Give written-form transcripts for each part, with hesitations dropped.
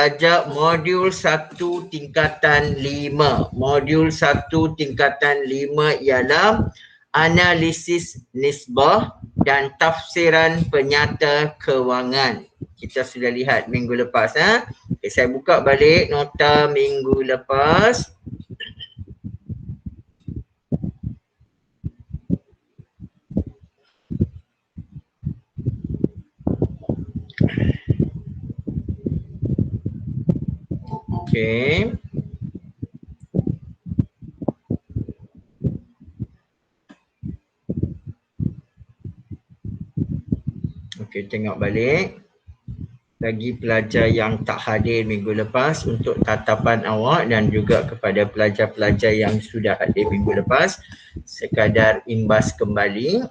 belajar modul 1 tingkatan 5. Modul 1 tingkatan 5 ialah analisis nisbah dan tafsiran penyata kewangan. Kita sudah lihat minggu lepas. Okay, saya buka balik nota minggu lepas. Okey. Okey, tengok balik. Bagi pelajar yang tak hadir minggu lepas, untuk tatapan awak dan juga kepada pelajar-pelajar yang sudah hadir minggu lepas, sekadar imbas kembali.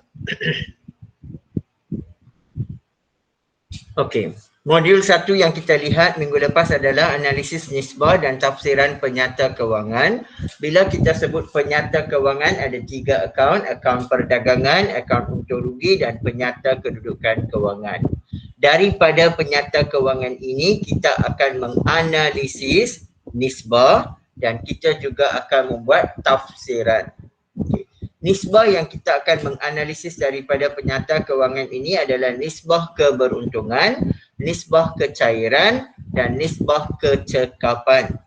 Okey. Modul 1 yang kita lihat minggu lepas adalah analisis nisbah dan tafsiran penyata kewangan. Bila kita sebut penyata kewangan, ada 3 akaun. Akaun perdagangan, akaun untung rugi dan penyata kedudukan kewangan. Daripada penyata kewangan ini, kita akan menganalisis nisbah dan kita juga akan membuat tafsiran. Okay. Nisbah yang kita akan menganalisis daripada penyata kewangan ini adalah nisbah keberuntungan, nisbah kecairan dan nisbah kecekapan.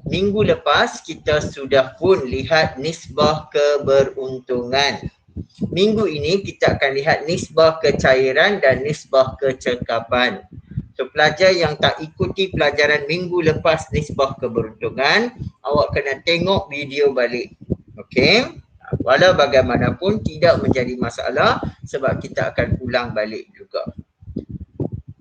Minggu lepas kita sudah pun lihat nisbah keberuntungan. Minggu ini kita akan lihat nisbah kecairan dan nisbah kecekapan. So pelajar yang tak ikuti pelajaran minggu lepas nisbah keberuntungan, awak kena tengok video balik. Okey? Walau bagaimanapun tidak menjadi masalah sebab kita akan ulang balik juga.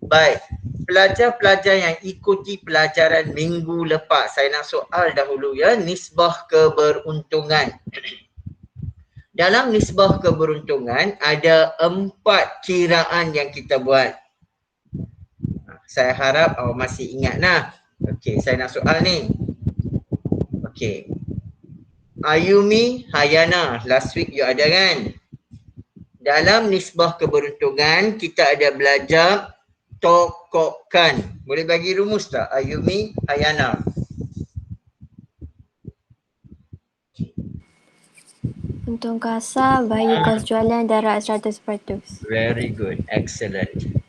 Baik, pelajar-pelajar yang ikuti pelajaran minggu lepas, saya nak soal dahulu ya, nisbah keberuntungan. Dalam nisbah keberuntungan ada 4 kiraan yang kita buat. Saya harap awak masih ingat nah. Okey, saya nak soal ni. Okey. Ayumi, Hayana, last week you ada kan? Dalam nisbah keberuntungan kita ada belajar tokokkan. Boleh bagi rumus tak? Ayumi, Hayana. Untung kasar bagi kos jualan darab 100%. Very good, excellent.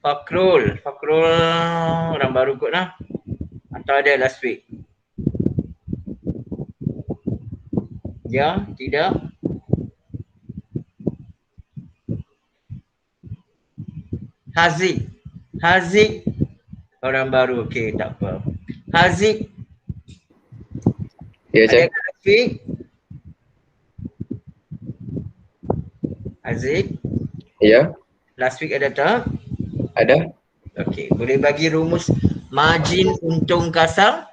Fakrul orang baru kot lah. Atau ada last week? Ya, tidak? Haziq orang baru, okey tak apa. Haziq. Ya, Cik. Ada last week? Haziq? Ya, Last week ada tak? ada. Okey, boleh bagi rumus margin untung kasar?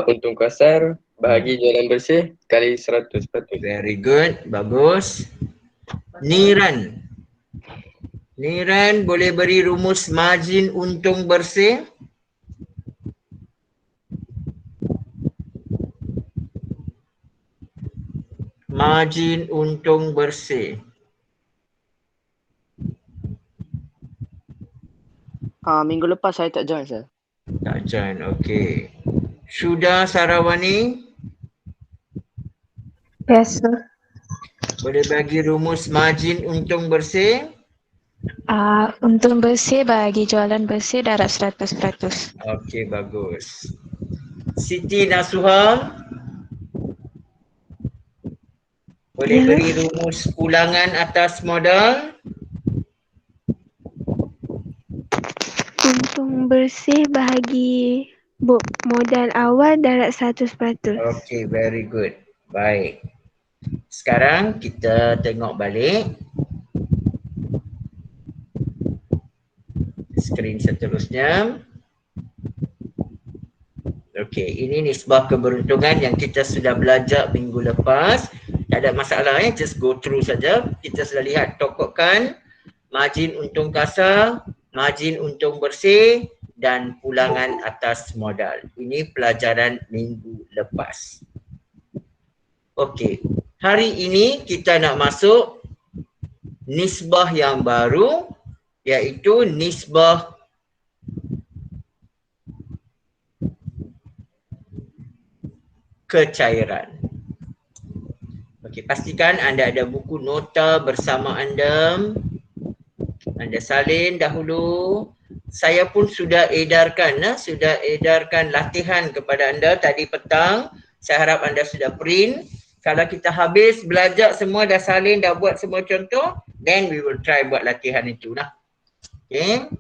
Untung kasar bahagi jualan bersih kali 100%. Very good, bagus. Niran boleh beri rumus margin untung bersih? Margin untung bersih. Minggu lepas saya tak join, sir. Tak join, okey. Syuda Sarawani Yes, sir. boleh bagi rumus margin untung bersih? Untung bersih bagi jualan bersih darab 100%. Okey, bagus. Siti Nasuha boleh Ya. beri rumus ulangan atas modal? Untung bersih bahagi modal awal darab 100%. Okey, very good. Baik. Sekarang kita tengok balik skrin seterusnya. Okey, ini nisbah keberuntungan yang kita sudah belajar minggu lepas. Tak ada masalah just go through saja. Kita sudah lihat tokokkan, margin untung kasar, margin untung bersih dan pulangan atas modal. Ini pelajaran minggu lepas. Okey, hari ini kita nak masuk nisbah yang baru iaitu nisbah kecairan. Okey, pastikan anda ada buku nota bersama anda. Anda salin dahulu. Saya pun sudah edarkan latihan kepada anda tadi petang. Saya harap anda sudah print. Kalau kita habis belajar semua, dah salin, dah buat semua contoh, then we will try buat latihan itu lah. Okay.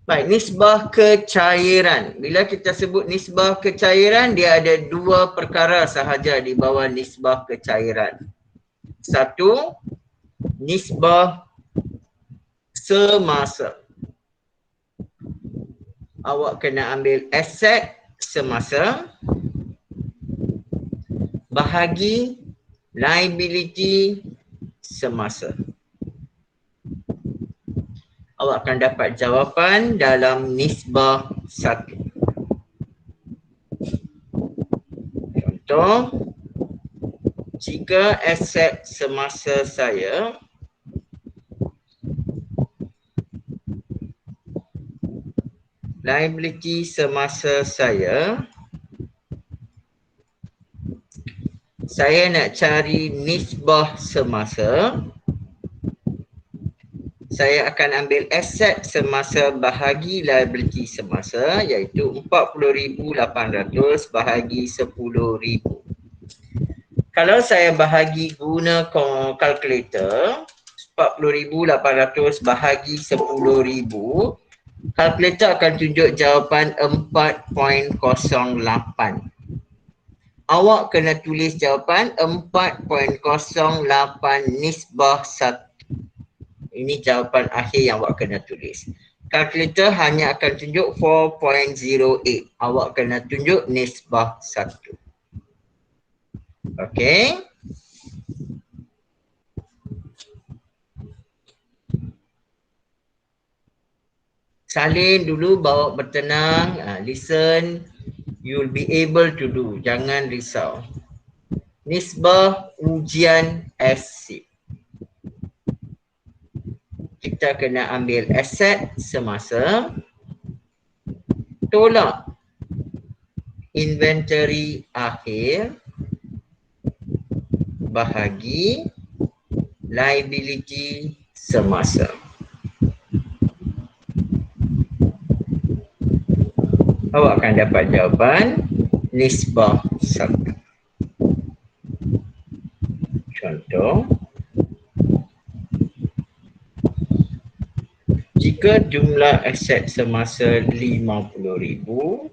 Baik, nisbah kecairan. Bila kita sebut nisbah kecairan, dia ada dua perkara sahaja di bawah nisbah kecairan. Satu, nisbah semasa. Awak kena ambil aset semasa bahagi liability semasa. Awak akan dapat jawapan dalam nisbah 1. Contoh, jika aset semasa saya liability semasa saya nak cari nisbah semasa, saya akan ambil aset semasa bahagi liability semasa iaitu 40,800 bahagi 10,000. Kalau saya bahagi guna kalkulator 40,800 bahagi 10,000, kalkulator akan tunjuk jawapan 4.08. Awak kena tulis jawapan 4.08 nisbah 1. Ini jawapan akhir yang awak kena tulis. Kalkulator hanya akan tunjuk 4.08. Awak kena tunjuk nisbah 1. Okey. Salin dulu, bawa bertenang, listen, you'll be able to do, jangan risau. Nisbah ujian SC. Kita kena ambil aset semasa, tolak inventory akhir bahagi liability semasa. Awak akan dapat jawapan nisbah 1. Contoh, jika jumlah aset semasa 50,000,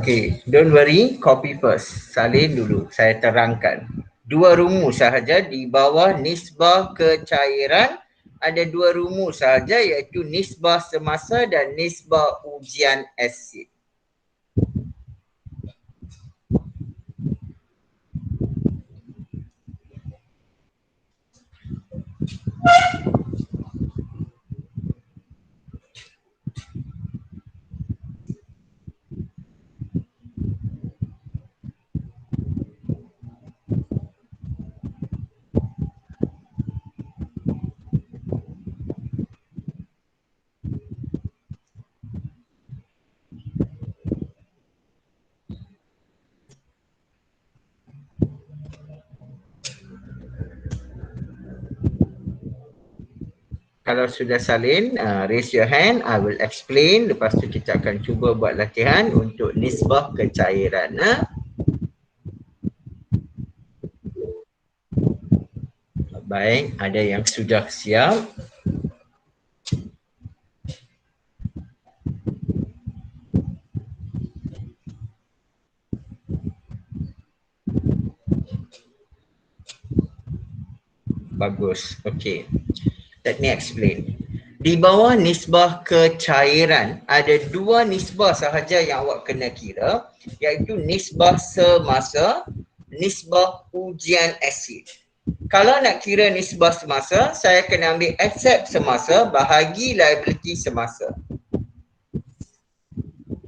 okay, don't worry, copy first. Salin dulu, saya terangkan. Dua rumus sahaja di bawah nisbah kecairan. Ada dua rumus sahaja iaitu nisbah semasa dan nisbah ujian asid. Kalau sudah salin, raise your hand, I will explain. Lepas tu kita akan cuba buat latihan untuk nisbah kecairan. Baik, ada yang sudah siap. Bagus, okey. Let me explain. Di bawah nisbah kecairan, ada dua nisbah sahaja yang awak kena kira, iaitu nisbah semasa, nisbah ujian asid. Kalau nak kira nisbah semasa, saya kena ambil aset semasa bahagi liability semasa.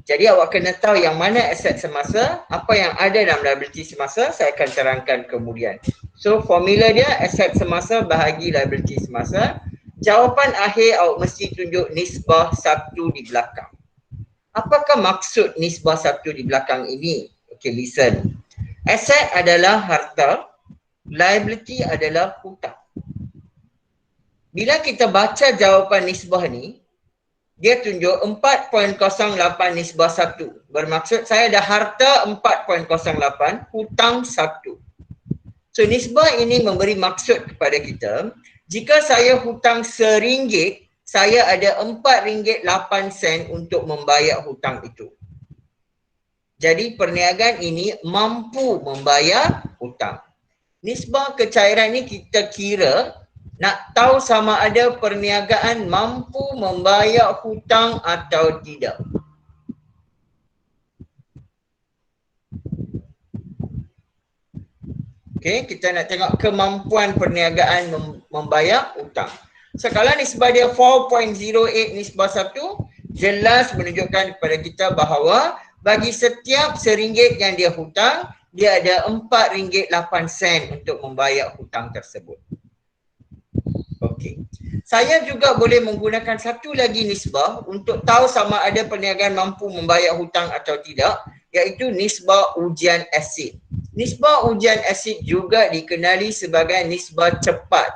Jadi awak kena tahu yang mana aset semasa, apa yang ada dalam liability semasa, saya akan terangkan kemudian. So formula dia aset semasa bahagi liability semasa. Jawapan akhir awak mesti tunjuk nisbah 1 di belakang. Apakah maksud nisbah 1 di belakang ini? Okay, listen. Aset adalah harta, liability adalah hutang. Bila kita baca jawapan nisbah ni, dia tunjuk 4.08 nisbah 1. Bermaksud saya ada harta 4.08, hutang 1. So nisbah ini memberi maksud kepada kita, jika saya hutang RM1, saya ada RM4.08 untuk membayar hutang itu. Jadi perniagaan ini mampu membayar hutang. Nisbah kecairan ini kita kira nak tahu sama ada perniagaan mampu membayar hutang atau tidak. Okey, kita nak tengok kemampuan perniagaan membayar hutang. So kalau nisbah dia 4.08 nisbah 1, jelas menunjukkan kepada kita bahawa bagi setiap RM1 yang dia hutang, dia ada RM4.08 untuk membayar hutang tersebut. Okey. Saya juga boleh menggunakan satu lagi nisbah untuk tahu sama ada perniagaan mampu membayar hutang atau tidak, iaitu nisbah ujian asid. Nisbah ujian asid juga dikenali sebagai nisbah cepat.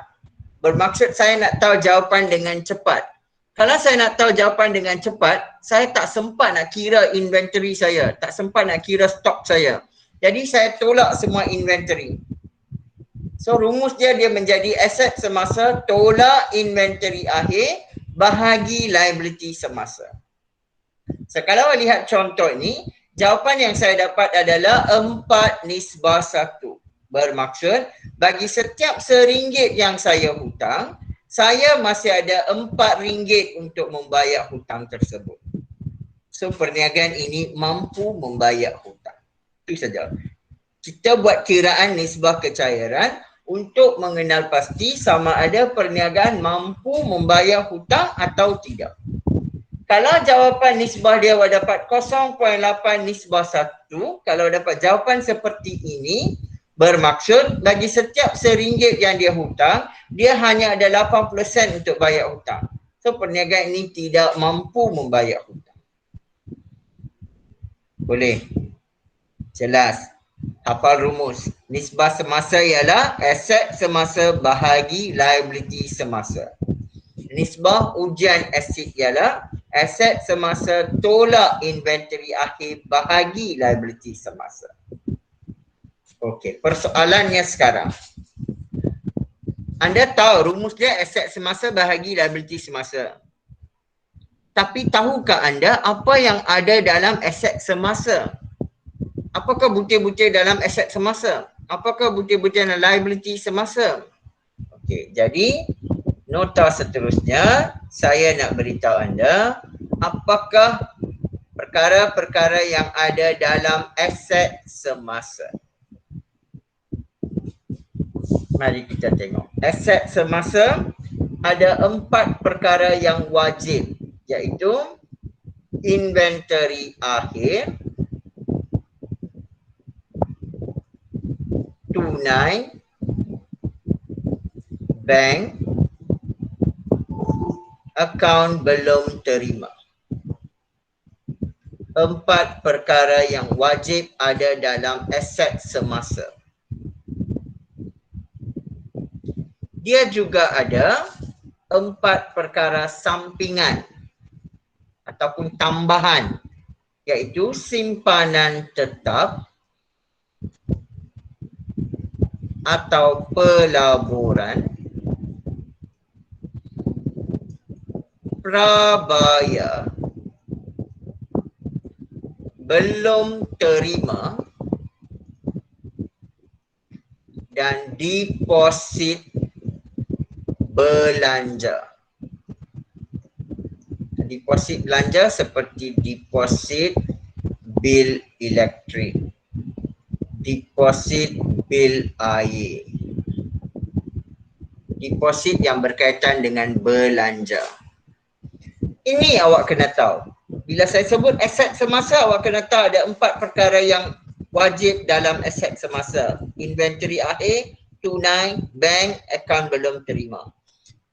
Bermaksud saya nak tahu jawapan dengan cepat. Kalau saya nak tahu jawapan dengan cepat, saya tak sempat nak kira inventory saya, tak sempat nak kira stok saya. Jadi saya tolak semua inventory. So rumus dia menjadi aset semasa tolak inventory akhir bahagi liability semasa. So kalau lihat contoh ini, jawapan yang saya dapat adalah 4 nisbah 1. Bermaksud bagi setiap RM1 yang saya hutang, saya masih ada RM4 untuk membayar hutang tersebut. So perniagaan ini mampu membayar hutang. Itu saja. Kita buat kiraan nisbah kecairan untuk mengenal pasti sama ada perniagaan mampu membayar hutang atau tidak. Kalau jawapan nisbah dia dapat 0.8 nisbah 1, kalau dapat jawapan seperti ini, bermaksud bagi setiap RM1 yang dia hutang, dia hanya ada 80% untuk bayar hutang. So perniagaan ini tidak mampu membayar hutang. Boleh? Jelas. Hafal rumus. Nisbah semasa ialah aset semasa bahagi liability semasa. Nisbah ujian asid ialah aset semasa tolak inventory akhir bahagi liability semasa. Okey, persoalannya sekarang. Anda tahu rumus dia aset semasa bahagi liability semasa. Tapi tahukah anda apa yang ada dalam aset semasa? Apakah butir-butir dalam aset semasa? Apakah butir-butir dalam liability semasa? Okey, jadi nota seterusnya saya nak beritahu anda apakah perkara-perkara yang ada dalam aset semasa. Mari kita tengok. Aset semasa ada 4 perkara yang wajib, iaitu inventory akhir, tunai, bank, akaun belum terima. 4 perkara yang wajib ada dalam aset semasa. Dia juga ada 4 perkara sampingan ataupun tambahan, iaitu simpanan tetap atau pelaburan, prabaya, belum terima, dan deposit belanja. Deposit belanja seperti deposit bil elektrik, deposit bil air, deposit yang berkaitan dengan belanja. Ini awak kena tahu. Bila saya sebut aset semasa, awak kena tahu ada 4 perkara yang wajib dalam aset semasa. Inventory akhir, tunai, bank, akaun belum terima.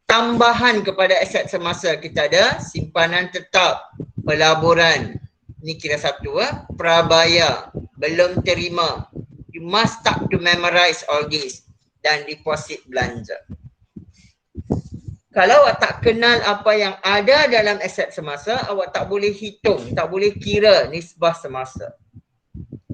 Tambahan kepada aset semasa kita ada simpanan tetap, pelaburan, ni kira satu, prabaya, belum terima. You must start to memorize all this, dan deposit belanja. Kalau awak tak kenal apa yang ada dalam aset semasa, awak tak boleh hitung, tak boleh kira nisbah semasa.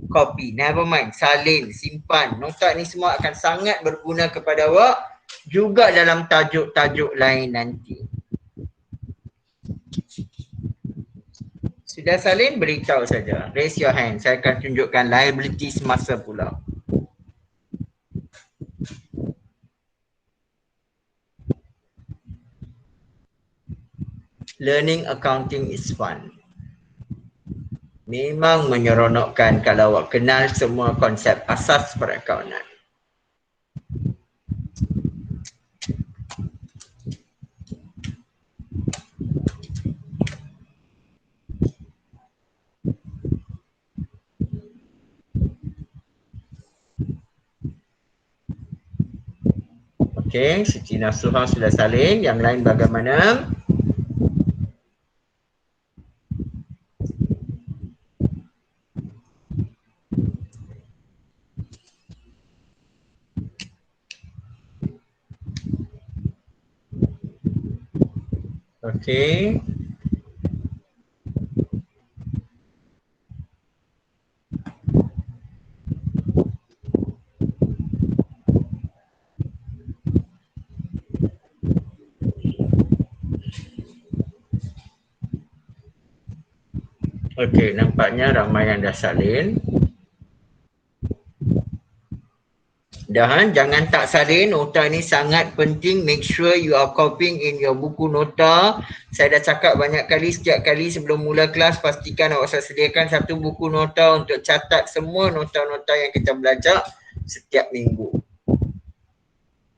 Copy, never mind, salin, simpan, nota ni semua akan sangat berguna kepada awak juga dalam tajuk-tajuk lain nanti. Sudah salin, beritahu saja. Raise your hand, saya akan tunjukkan liability semasa pula. Learning accounting is fun. Memang menyeronokkan kalau awak kenal semua konsep asas perakaunan. Okey, Siti Nasuha sudah salin. Yang lain bagaimana? Okey. Okey, nampaknya ramai yang dah salin. Jangan tak salin, nota ni sangat penting. Make sure you are copying in your buku nota. Saya dah cakap banyak kali, setiap kali sebelum mula kelas, pastikan awak sediakan satu buku nota untuk catat semua nota-nota yang kita belajar setiap minggu.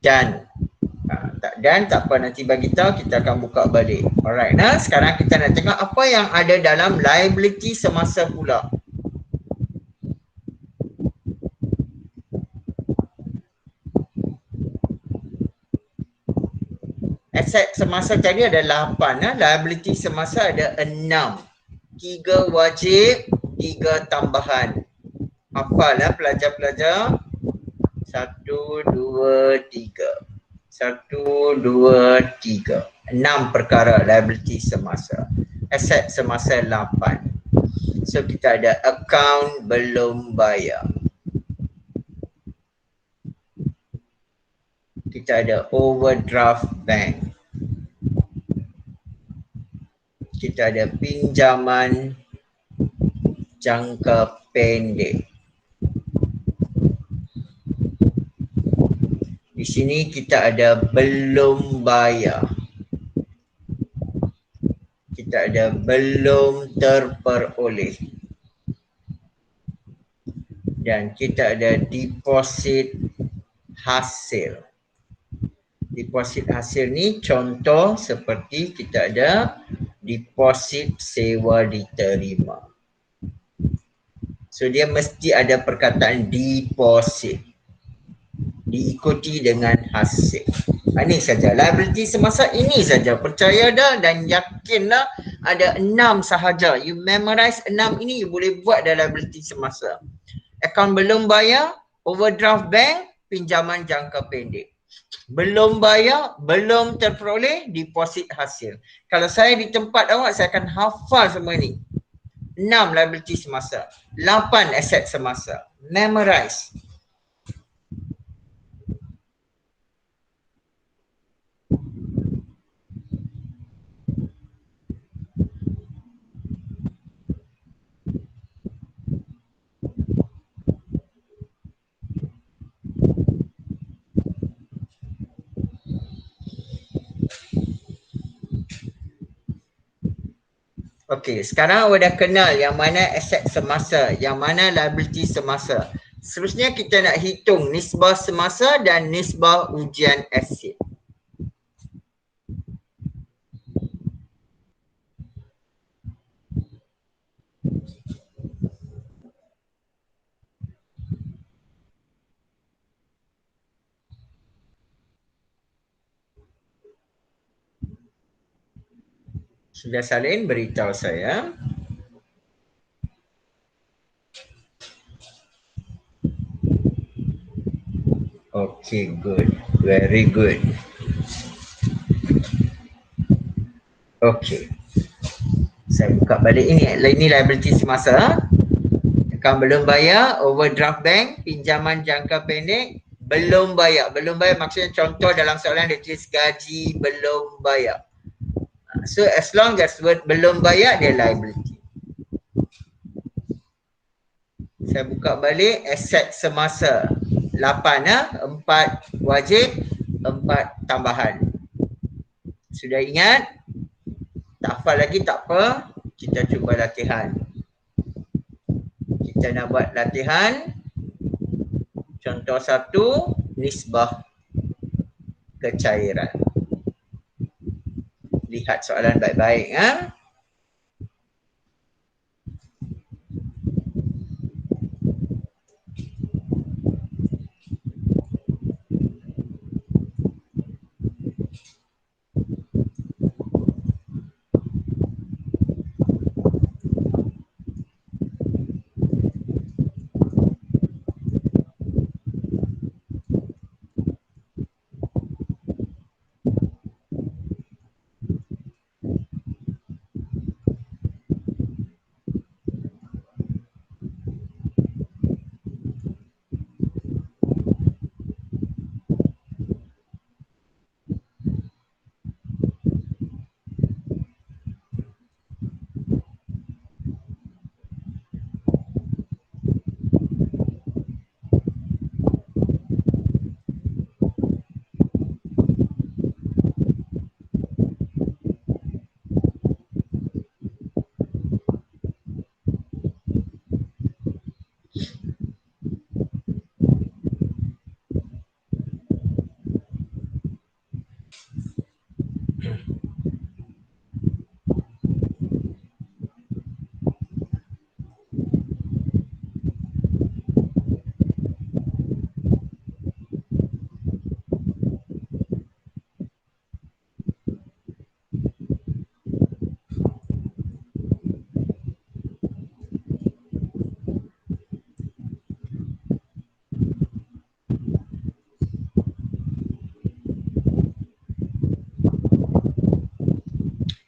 Dan tak apa, nanti bagi tahu, kita akan buka balik. Alright, nah sekarang kita nak tengok apa yang ada dalam liability semasa pula. Aset semasa tadi ada 8, liability semasa ada 6. 3 wajib, 3 tambahan. Hafal pelajar-pelajar. 1, 2, 3. 1, 2, 3. 6 perkara liability semasa. Aset semasa 8. So kita ada akaun belum bayar. Kita ada overdraft bank. Kita ada pinjaman jangka pendek. Di sini kita ada belum bayar. Kita ada belum terperoleh. Dan kita ada deposit hasil. Deposit hasil ni contoh seperti kita ada deposit sewa diterima. So dia mesti ada perkataan deposit. Diikuti dengan hasil. Ini saja. Liability semasa ini saja. Percaya dah dan yakinlah ada 6 sahaja. You memorize 6 ini, you boleh buat dalam liability semasa. Akaun belum bayar, overdraft bank, pinjaman jangka pendek. Belum bayar, belum terperoleh, deposit hasil. Kalau saya di tempat awak, saya akan hafal semua ni. 6 liability semasa, 8 aset semasa. Memorize. Okey, sekarang awak dah kenal yang mana aset semasa, yang mana liability semasa. Seterusnya kita nak hitung nisbah semasa dan nisbah ujian aset. Sudah salin beritahu saya. Okay, good. Very good. Okay. Saya buka balik ini liability semasa. Akaun belum bayar, overdraft bank, pinjaman jangka pendek, belum bayar. Belum bayar maksudnya contoh dalam soalan dia tulis gaji belum bayar. So as long as word belum bayar, dia liability. Saya buka balik aset semasa 8 4 wajib, 4 tambahan. Sudah ingat? Tak hafal lagi tak apa, kita cuba latihan. Kita nak buat latihan. Contoh 1, nisbah kecairan. Lihat soalan baik-baik.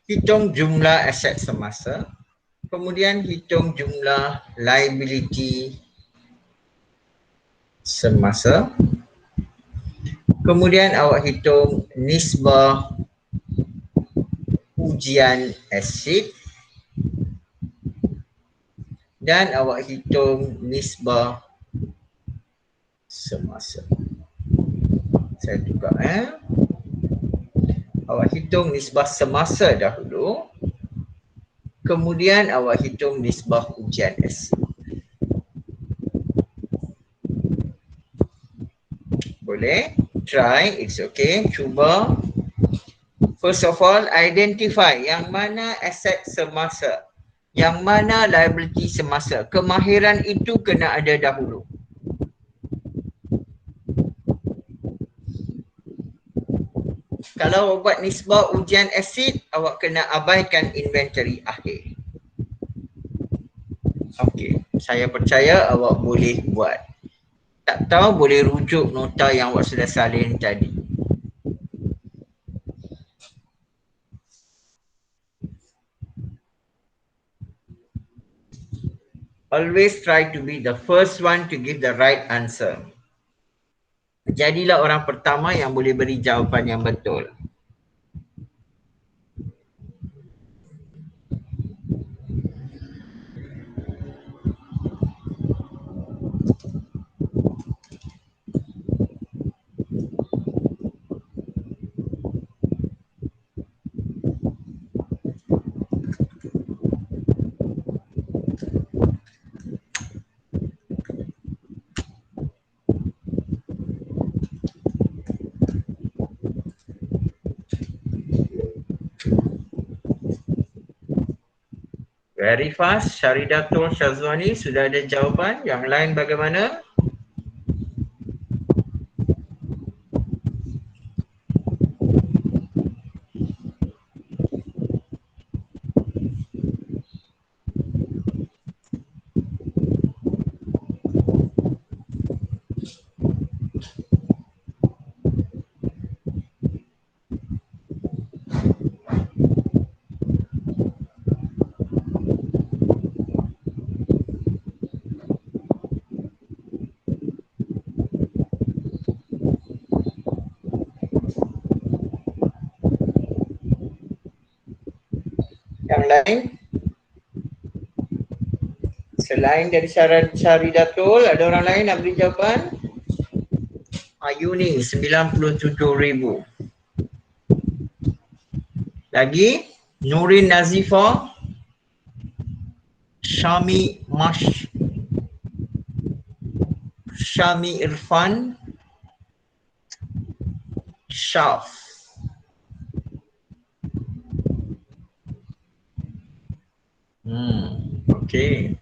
Hitung jumlah aset semasa. Kemudian hitung jumlah liability semasa. Kemudian awak hitung nisbah ujian aset. Dan awak hitung nisbah semasa. Saya tukar Awak hitung nisbah semasa dahulu. Kemudian awak hitung nisbah ujian aset. Boleh? Try, it's okay. Cuba. First of all, identify yang mana aset semasa, yang mana liability semasa. Kemahiran itu kena ada dahulu. Kalau awak buat nisbah ujian aset, awak kena abaikan inventory akhir. Okey, saya percaya awak boleh buat. Tak tahu boleh rujuk nota yang awak sudah salin tadi. Always try to be the first one to give the right answer. Jadilah orang pertama yang boleh beri jawapan yang betul. Very fast. Syaridatul Syazwani sudah ada jawapan. Yang lain bagaimana? Yang lain? Selain dari Syaridatul, ada orang lain nak beri jawapan? Ayuni 97,000. Lagi? Nurin Nazifa, Syami Irfan, Syaf. Okey.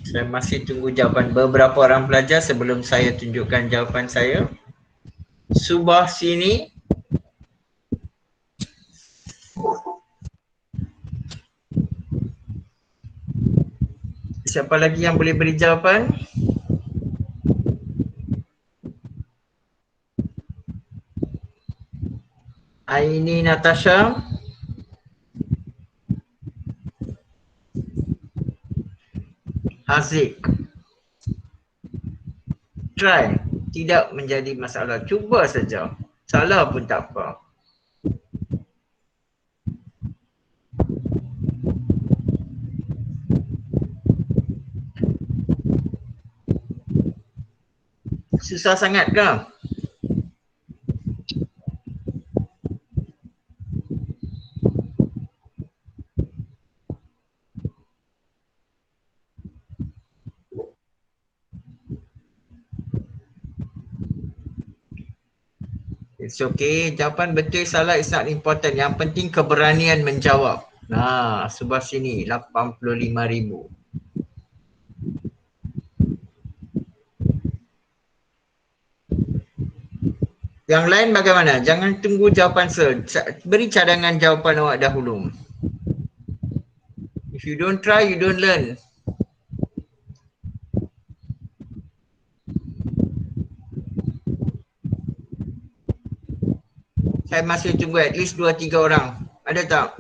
Saya masih tunggu jawapan beberapa orang pelajar sebelum saya tunjukkan jawapan saya. Subah sini. Siapa lagi yang boleh beri jawapan? Aini Natasha. Haziq. Try. Tidak menjadi masalah. Cuba saja. Salah pun tak apa. Susah sangat ke? It's okay. Jawapan betul salah is not important. Yang penting keberanian menjawab. Nah, sebelah sini 85,000. Yang lain bagaimana? Jangan tunggu jawapan beri cadangan jawapan awak dahulu. If you don't try, you don't learn. Saya masih tunggu at least 2-3 orang. Ada tak?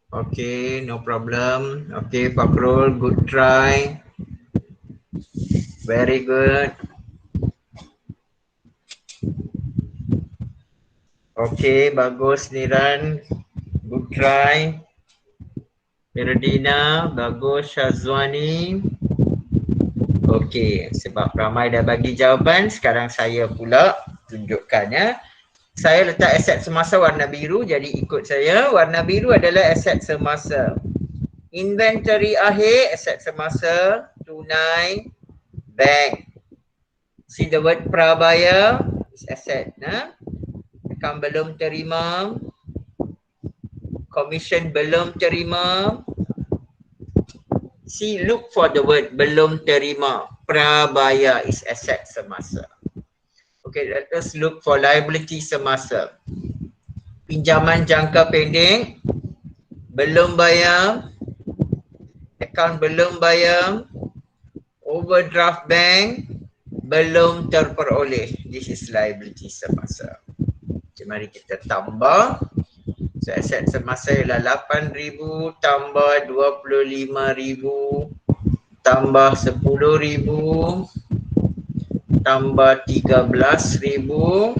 Okay, no problem. Okay, Fakrul, good try. Very good. Okay, bagus Niran. Good try. Ferdina, bagus Syazwani. Okay, sebab ramai dah bagi jawapan, sekarang saya pula tunjukkan ya. Saya letak aset semasa warna biru, jadi ikut saya. Warna biru adalah aset semasa. Inventory akhir, aset semasa. Tunai, bank. See the word prabaya, is asset. Account belum terima. Commission belum terima. See, look for the word belum terima. Prabaya is asset semasa. Okay, let us look for liability semasa. Pinjaman jangka pendek, belum bayar, account belum bayar, overdraft bank, belum terperoleh. This is liability semasa. Okay, mari kita tambah. So aset semasa ialah 8,000 tambah 25,000 tambah 10,000 tambah 13,000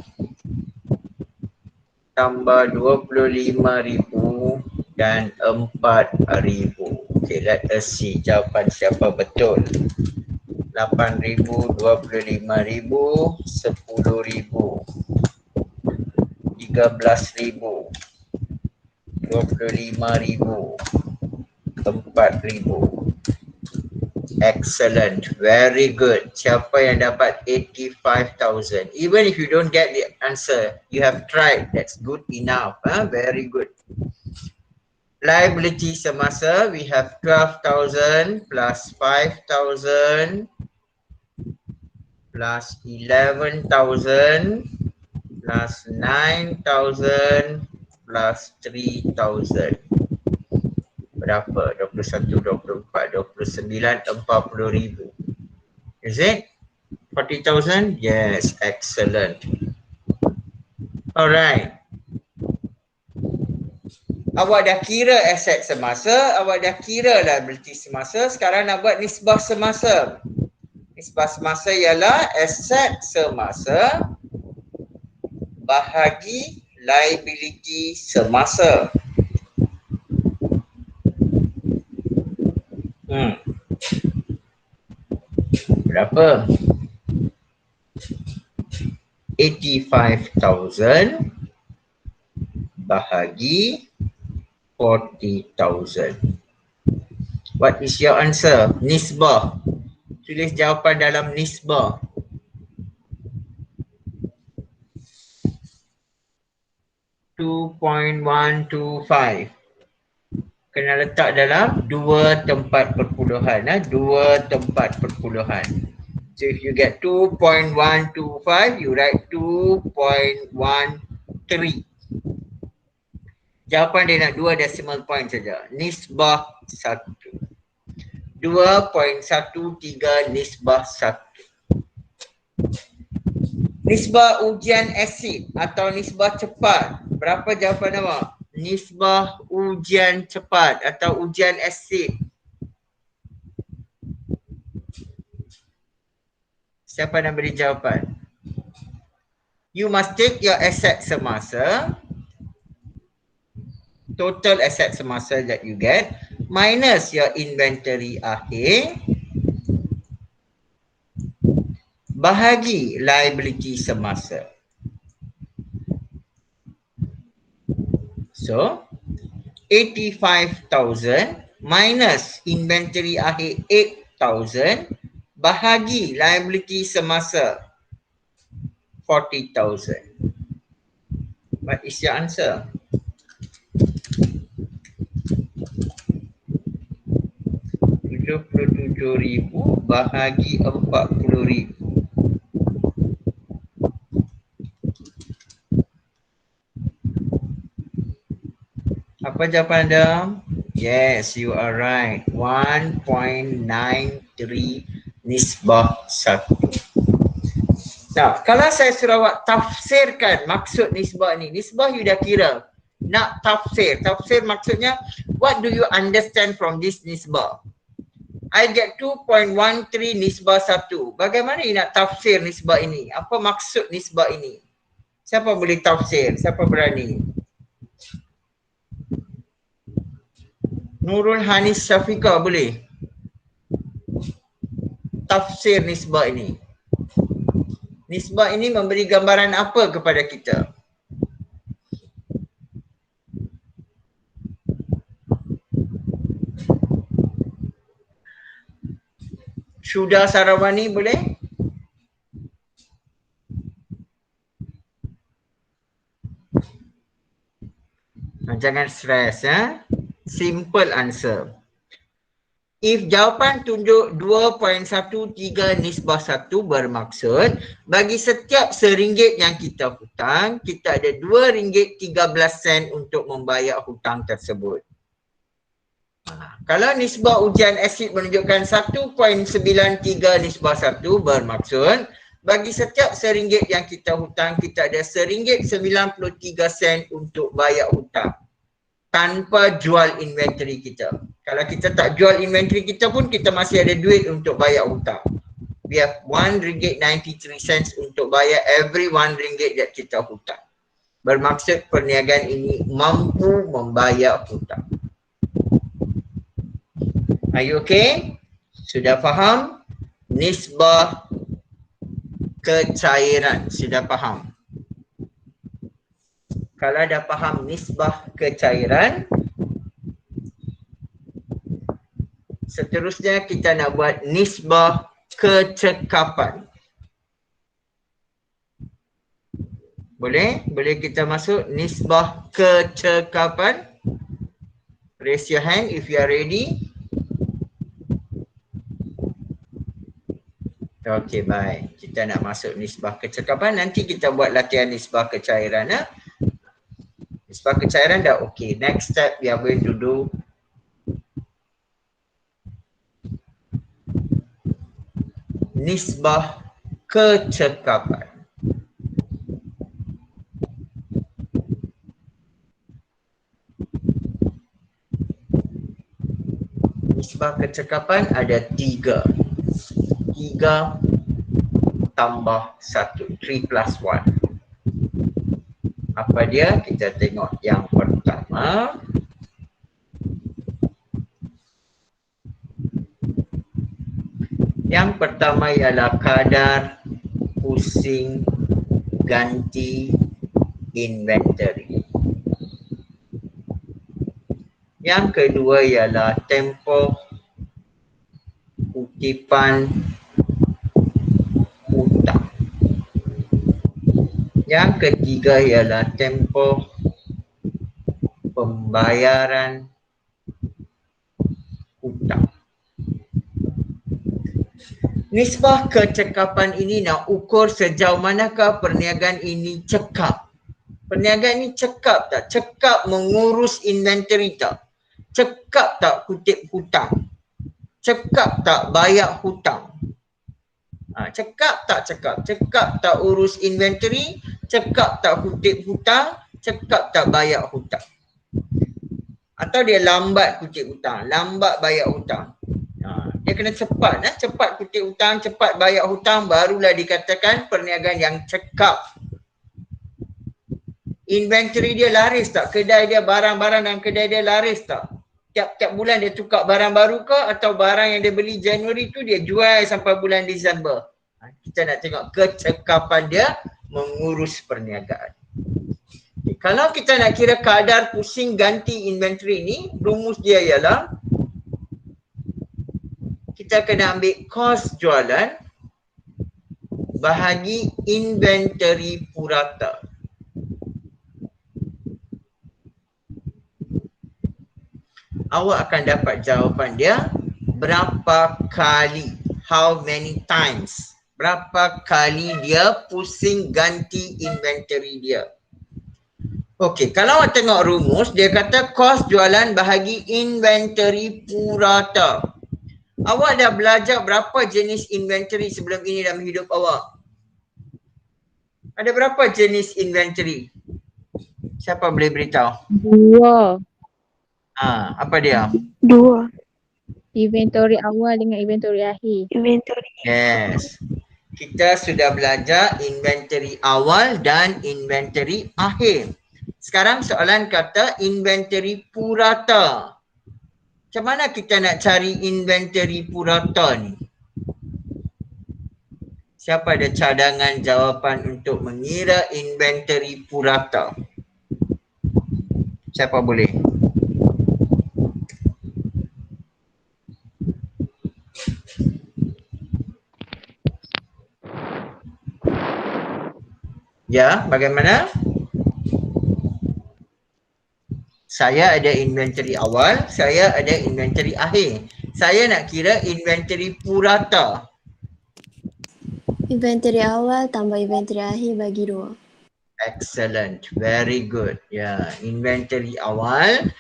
tambah 25,000 dan 4,000. Okay, let us see jawapan siapa betul. 8,000, 25,000, 10,000, 13,000, 25,000, 4,000. Excellent, very good. Siapa yang dapat 85,000? Even if you don't get the answer, you have tried. That's good enough. Very good. Liability semasa, we have 12,000 plus 5,000 plus 11,000 plus 9,000 plus 3,000. Berapa? 21, 24, 29, 40,000. Is it? 40,000? Yes, excellent. Alright. Awak dah kira aset semasa, awak dah kira liability semasa, sekarang nak buat nisbah semasa. Nisbah semasa ialah aset semasa bahagi liability semasa. Berapa? 85,000 bahagi 40,000. What is your answer? Nisbah. Tulis jawapan dalam nisbah. .125. Kena letak dalam dua tempat perpuluhan. Dua tempat perpuluhan. So if you get 2.125, you write 2.13. Jawapan dia nak 2 decimal point saja. Nisbah 1. 2.13 nisbah 1. Nisbah ujian asid atau nisbah cepat. Berapa jawapan awak? Nisbah ujian cepat atau ujian asid. Siapa nak beri jawapan? You must take your asset semasa, total asset semasa that you get, minus your inventory akhir, bahagi liability semasa. So, 85,000 minus inventory akhir 8,000 bahagi liability semasa 40,000. What is your answer? RM77,000 bahagi 40,000. Apa jawapan anda? Yes, you are right. 1.93 nisbah 1. Nah, kalau saya suruh awak tafsirkan maksud nisbah ni. Nisbah you dah kira. Nak tafsir. Tafsir maksudnya, what do you understand from this nisbah? I get 2.13 nisbah 1. Bagaimana you nak tafsir nisbah ini? Apa maksud nisbah ini? Siapa boleh tafsir? Siapa berani? Nurul Hanis Syafiqah boleh tafsir nisbah ini. Nisbah ini memberi gambaran apa kepada kita? Syuda Sarawani boleh? Jangan stres ya. Simple answer. If jawapan tunjuk 2.13 nisbah 1 bermaksud bagi setiap RM1 yang kita hutang, kita ada RM2.13 untuk membayar hutang tersebut. Kalau nisbah ujian asid menunjukkan 1.93 nisbah 1 bermaksud bagi setiap RM1 yang kita hutang, kita ada RM1.93 untuk bayar hutang. tanpa jual inventory kita. Kalau kita tak jual inventory kita pun kita masih ada duit untuk bayar hutang. We have RM1.93 untuk bayar every RM1 that kita hutang. Bermaksud perniagaan ini mampu membayar hutang. Are you okay? Sudah faham? Nisbah kecairan. Sudah faham? Kalau dah faham nisbah kecairan, seterusnya kita nak buat nisbah kecekapan. Boleh? Boleh kita masuk nisbah kecekapan? Raise your hand if you are ready. Okay, baik. Kita nak masuk nisbah kecekapan. Nanti kita buat latihan nisbah kecairan. Nisbah kecairan dah okay. Next step we are going to do nisbah kecekapan. Nisbah kecekapan ada 3. 3 tambah 1. 3 plus 1. Apa dia? Kita tengok yang pertama. Yang pertama ialah kadar pusing ganti inventory. Yang kedua ialah tempoh kutipan hutang. Yang ketiga ialah tempoh pembayaran hutang. Nisbah kecekapan ini nak ukur sejauh manakah perniagaan ini cekap. Perniagaan ini cekap tak? Cekap mengurus inventory tak? Cekap tak kutip hutang? Cekap tak bayar hutang? Cekap tak cekap? Cekap tak urus inventory? Cekap tak kutip hutang? Cekap tak bayar hutang? Atau dia lambat kutip hutang, lambat bayar hutang? Dia kena cepat, cepat kutip hutang, cepat bayar hutang, barulah dikatakan perniagaan yang cekap. Inventory dia laris tak? Kedai dia, barang-barang dalam kedai dia laris tak? Tiap-tiap bulan dia tukar barang baru ke, atau barang yang dia beli Januari tu dia jual sampai bulan Disember? Kita nak tengok kecekapan dia mengurus perniagaan. Kalau kita nak kira kadar pusing ganti inventory ni, rumus dia ialah kita kena ambil kos jualan bahagi inventory purata. Awak akan dapat jawapan dia berapa kali, how many times, berapa kali dia pusing ganti inventory dia. Okey, kalau awak tengok rumus, dia kata kos jualan bahagi inventory purata. Awak dah belajar berapa jenis inventory sebelum ini dalam hidup awak? Ada berapa jenis inventory? Siapa boleh beritahu? 2. Apa dia? 2. Inventory awal dengan inventory akhir. Inventory. Yes. Kita sudah belajar inventory awal dan inventory akhir. Sekarang soalan kata inventory purata. Macam mana kita nak cari inventory purata ni? Siapa ada cadangan jawapan untuk mengira inventory purata? Siapa boleh? Ya, bagaimana? Saya ada inventory awal, saya ada inventory akhir. Saya nak kira inventory purata. Inventory awal tambah inventory akhir bagi 2. Excellent, very good. Ya, inventory awal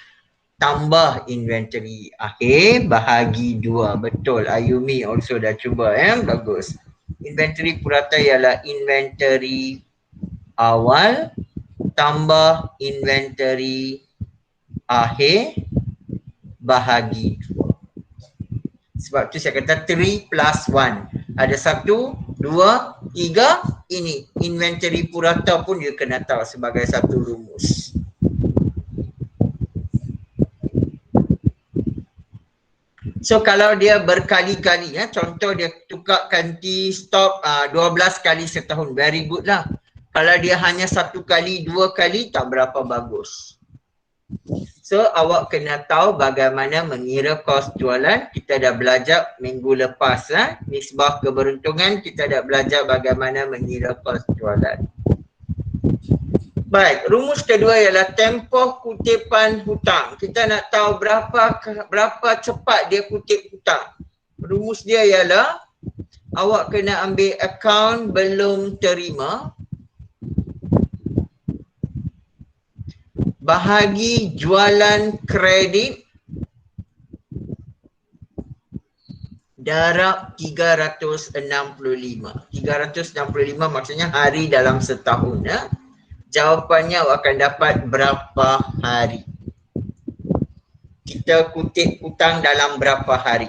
tambah inventory akhir bahagi 2. Betul, Ayumi also dah cuba bagus. Inventory purata ialah inventory awal tambah inventory akhir bahagi 2. Sebab tu saya kata 3 plus 1. Ada 1, 2, 3. Ini inventory purata pun dia kena tahu sebagai satu rumus. So kalau dia berkali-kali, contoh dia tukar ganti stok 12 kali setahun, very good lah. Kalau dia hanya 1 kali, 2 kali, tak berapa bagus. So awak kena tahu bagaimana mengira kos jualan. Kita dah belajar minggu lepas nisbah keberuntungan, kita dah belajar bagaimana mengira kos jualan. Baik, rumus kedua ialah tempoh kutipan hutang. Kita nak tahu berapa cepat dia kutip hutang. Rumus dia ialah awak kena ambil akaun belum terima bahagi jualan kredit darab 365. 365 maksudnya hari dalam setahun. Jawapannya awak akan dapat berapa hari. Kita kutip hutang dalam berapa hari.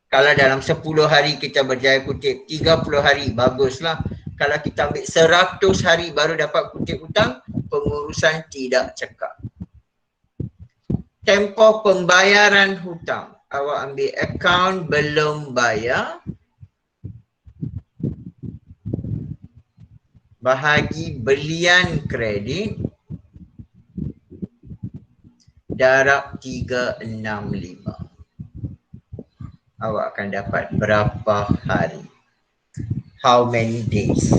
Kalau dalam 10 hari kita berjaya kutip 30 hari, baguslah. Kalau kita ambil 100 hari baru dapat kutip hutang, pengurusan tidak cekap. Tempoh pembayaran hutang. Awak ambil akaun belum bayar bahagi belian kredit darab 365. Awak akan dapat berapa hari. How many days?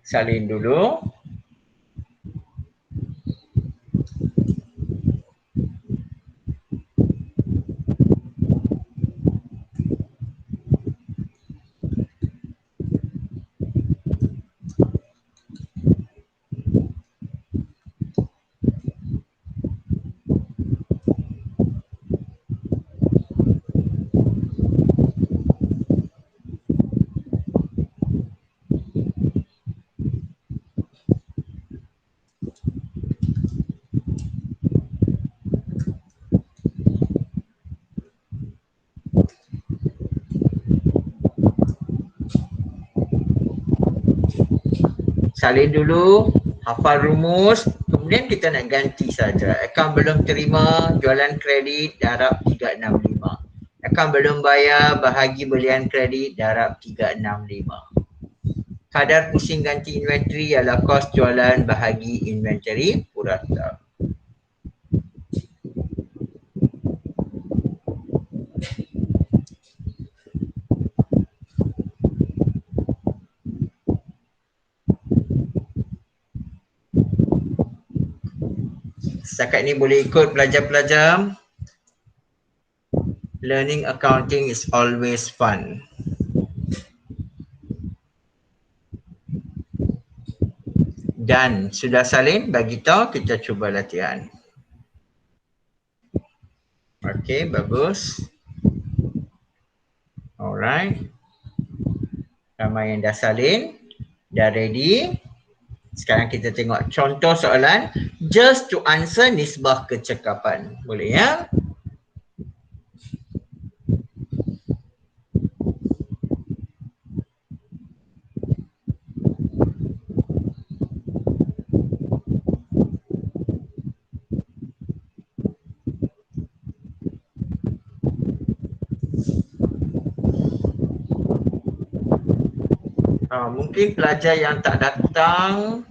Salin dulu. Salin dulu, hafal rumus, kemudian kita nak ganti saja. Akaun belum terima, jualan kredit darab 365. Akaun belum bayar, bahagi belian kredit darab 365. Kadar pusing ganti inventory ialah kos jualan bahagi inventory purata. Setakat ni boleh ikut pelajar-pelajar. Learning accounting is always fun. Dan sudah salin, bagi tahu kita cuba latihan. Okey, bagus. Alright. Ramai yang dah salin, dah ready. Sekarang kita tengok contoh soalan just to answer nisbah kecekapan. Boleh ya? Mungkin pelajar yang tak datang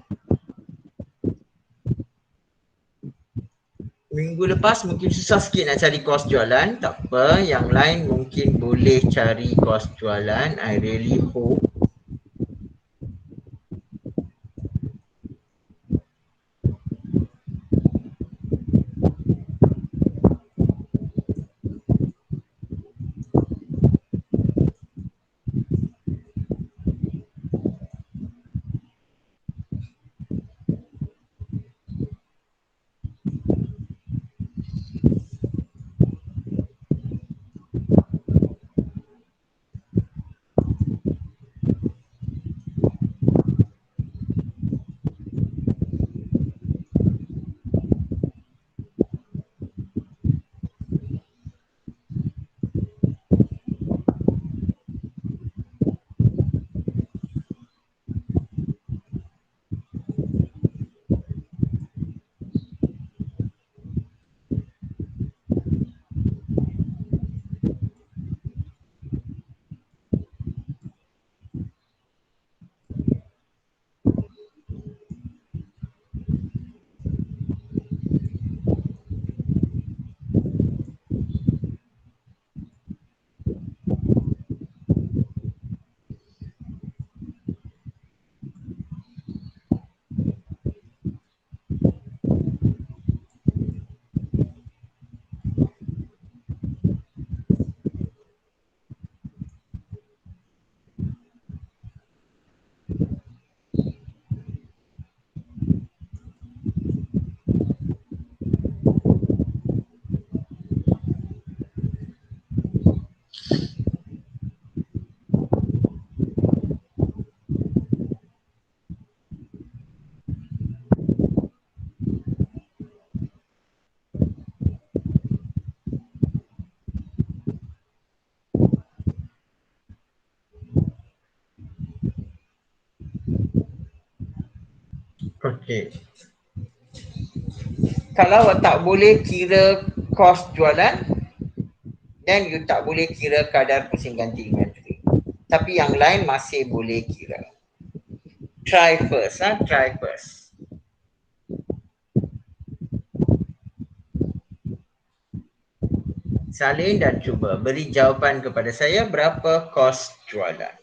minggu lepas mungkin susah sikit nak cari kos jualan. Tak apa, yang lain mungkin boleh cari kos jualan. I really hope. Okey. Kalau tak boleh kira kos jualan, then you tak boleh kira kadar pusing ganti inventory. Tapi yang lain masih boleh kira. Try first, try first. Salin dan cuba beri jawapan kepada saya berapa kos jualan.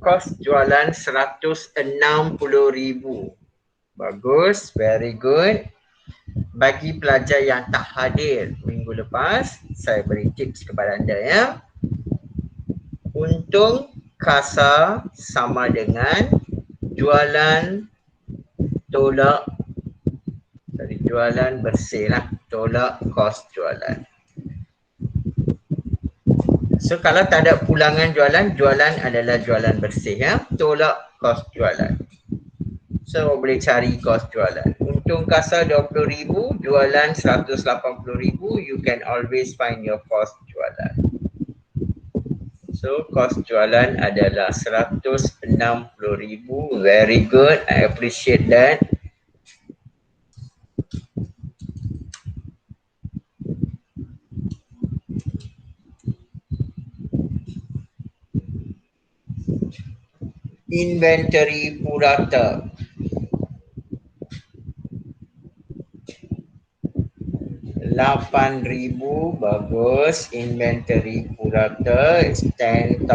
Kos jualan 160,000. Bagus, very good. Bagi pelajar yang tak hadir minggu lepas, saya beri tips kepada anda ya. Untung kasa sama dengan jualan tolak, dari jualan bersih lah, tolak kos jualan. So kalau tak ada pulangan jualan, jualan adalah jualan bersih ya, tolak kos jualan. So boleh cari kos jualan. Untung kasa 20,000, jualan 180,000, you can always find your cost jualan. So kos jualan adalah 160,000. Very good, I appreciate that. Inventory purata. $8,000, bagus. Inventory purata is 10,000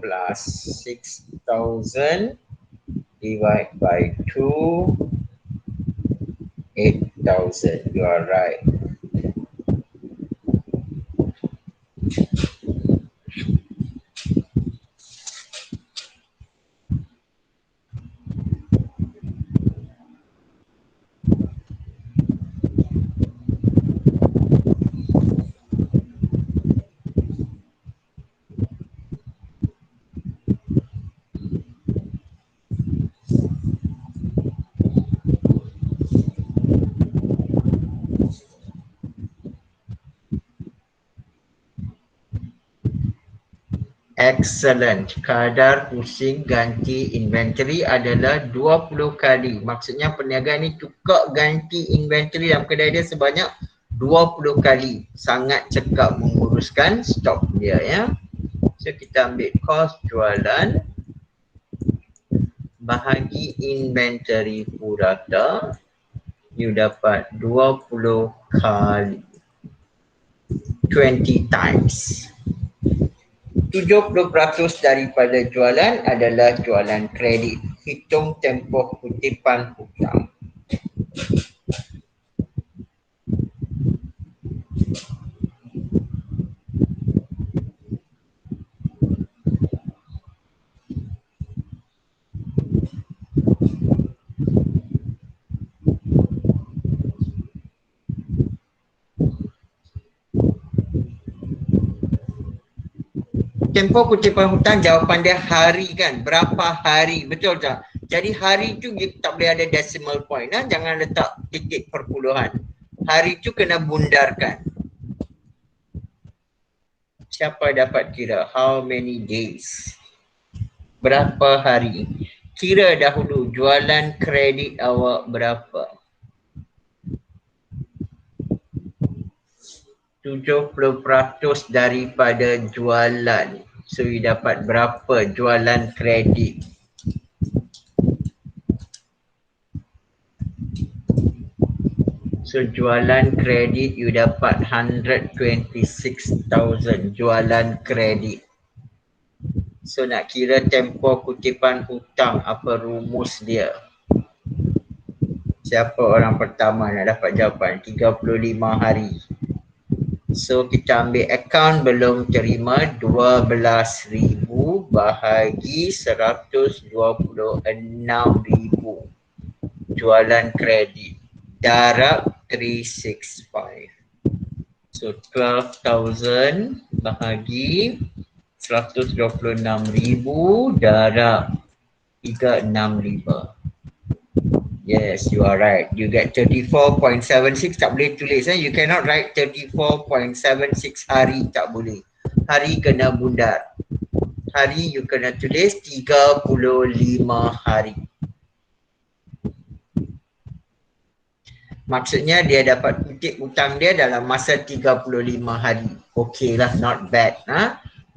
plus 6,000 divide by 2, 8,000. You are right. Excellent. Kadar pusing ganti inventory adalah 20 kali. Maksudnya peniaga ni tukar ganti inventory dalam kedai dia sebanyak 20 kali. Sangat cekap menguruskan stok dia ya. So kita ambil kos jualan bahagi inventory purata, you dapat 20 kali. 20 times. 70% daripada jualan adalah jualan kredit. Hitung tempoh kutipan hutang. Tempoh kutipan hutang, jawapan dia hari kan? Berapa hari? Betul tak? Jadi hari tu tak boleh ada decimal point. Jangan letak titik perpuluhan. Hari tu kena bundarkan. Siapa dapat kira? How many days? Berapa hari? Kira dahulu jualan kredit awak berapa? 70% daripada jualan. So you dapat berapa jualan kredit? So jualan kredit you dapat 126,000 jualan kredit. So nak kira tempoh kutipan hutang, apa rumus dia? Siapa orang pertama nak dapat jawapan? 35 hari. So kita ambil akaun belum terima 12,000 bahagi 126,000 jualan kredit. Darab 365. So 12,000 bahagi 126,000 darab 365. Yes, you are right. You get 34.76. Tak boleh tulis. You cannot write 34.76 hari. Tak boleh. Hari kena bundar. Hari you kena tulis 35 hari. Maksudnya dia dapat kutip hutang dia dalam masa 35 hari. Okay lah, not bad.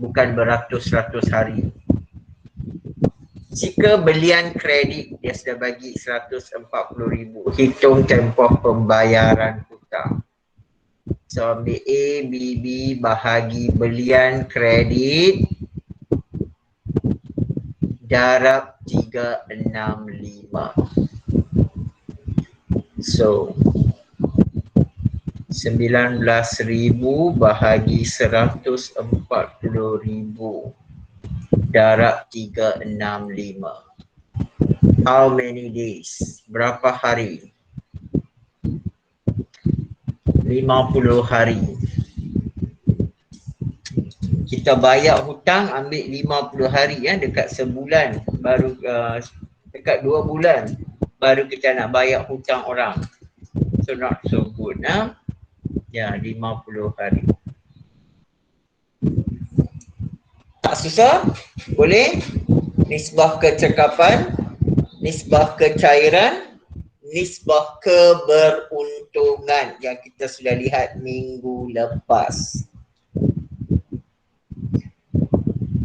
Bukan beratus-ratus hari. Jika belian kredit dia sudah bagi 140,000, hitung tempoh pembayaran hutang. So ambil A, B, B bahagi belian kredit darab 365. So 19,000 bahagi 140,000 darab 365. How many days? Berapa hari? 50 hari. Kita bayar hutang ambil 50 hari dekat sebulan baru dekat 2 bulan baru kita nak bayar hutang orang. So not so good. Ya, 50 hari. Tak susah? Boleh? Nisbah kecekapan, nisbah kecairan, nisbah keberuntungan yang kita sudah lihat minggu lepas.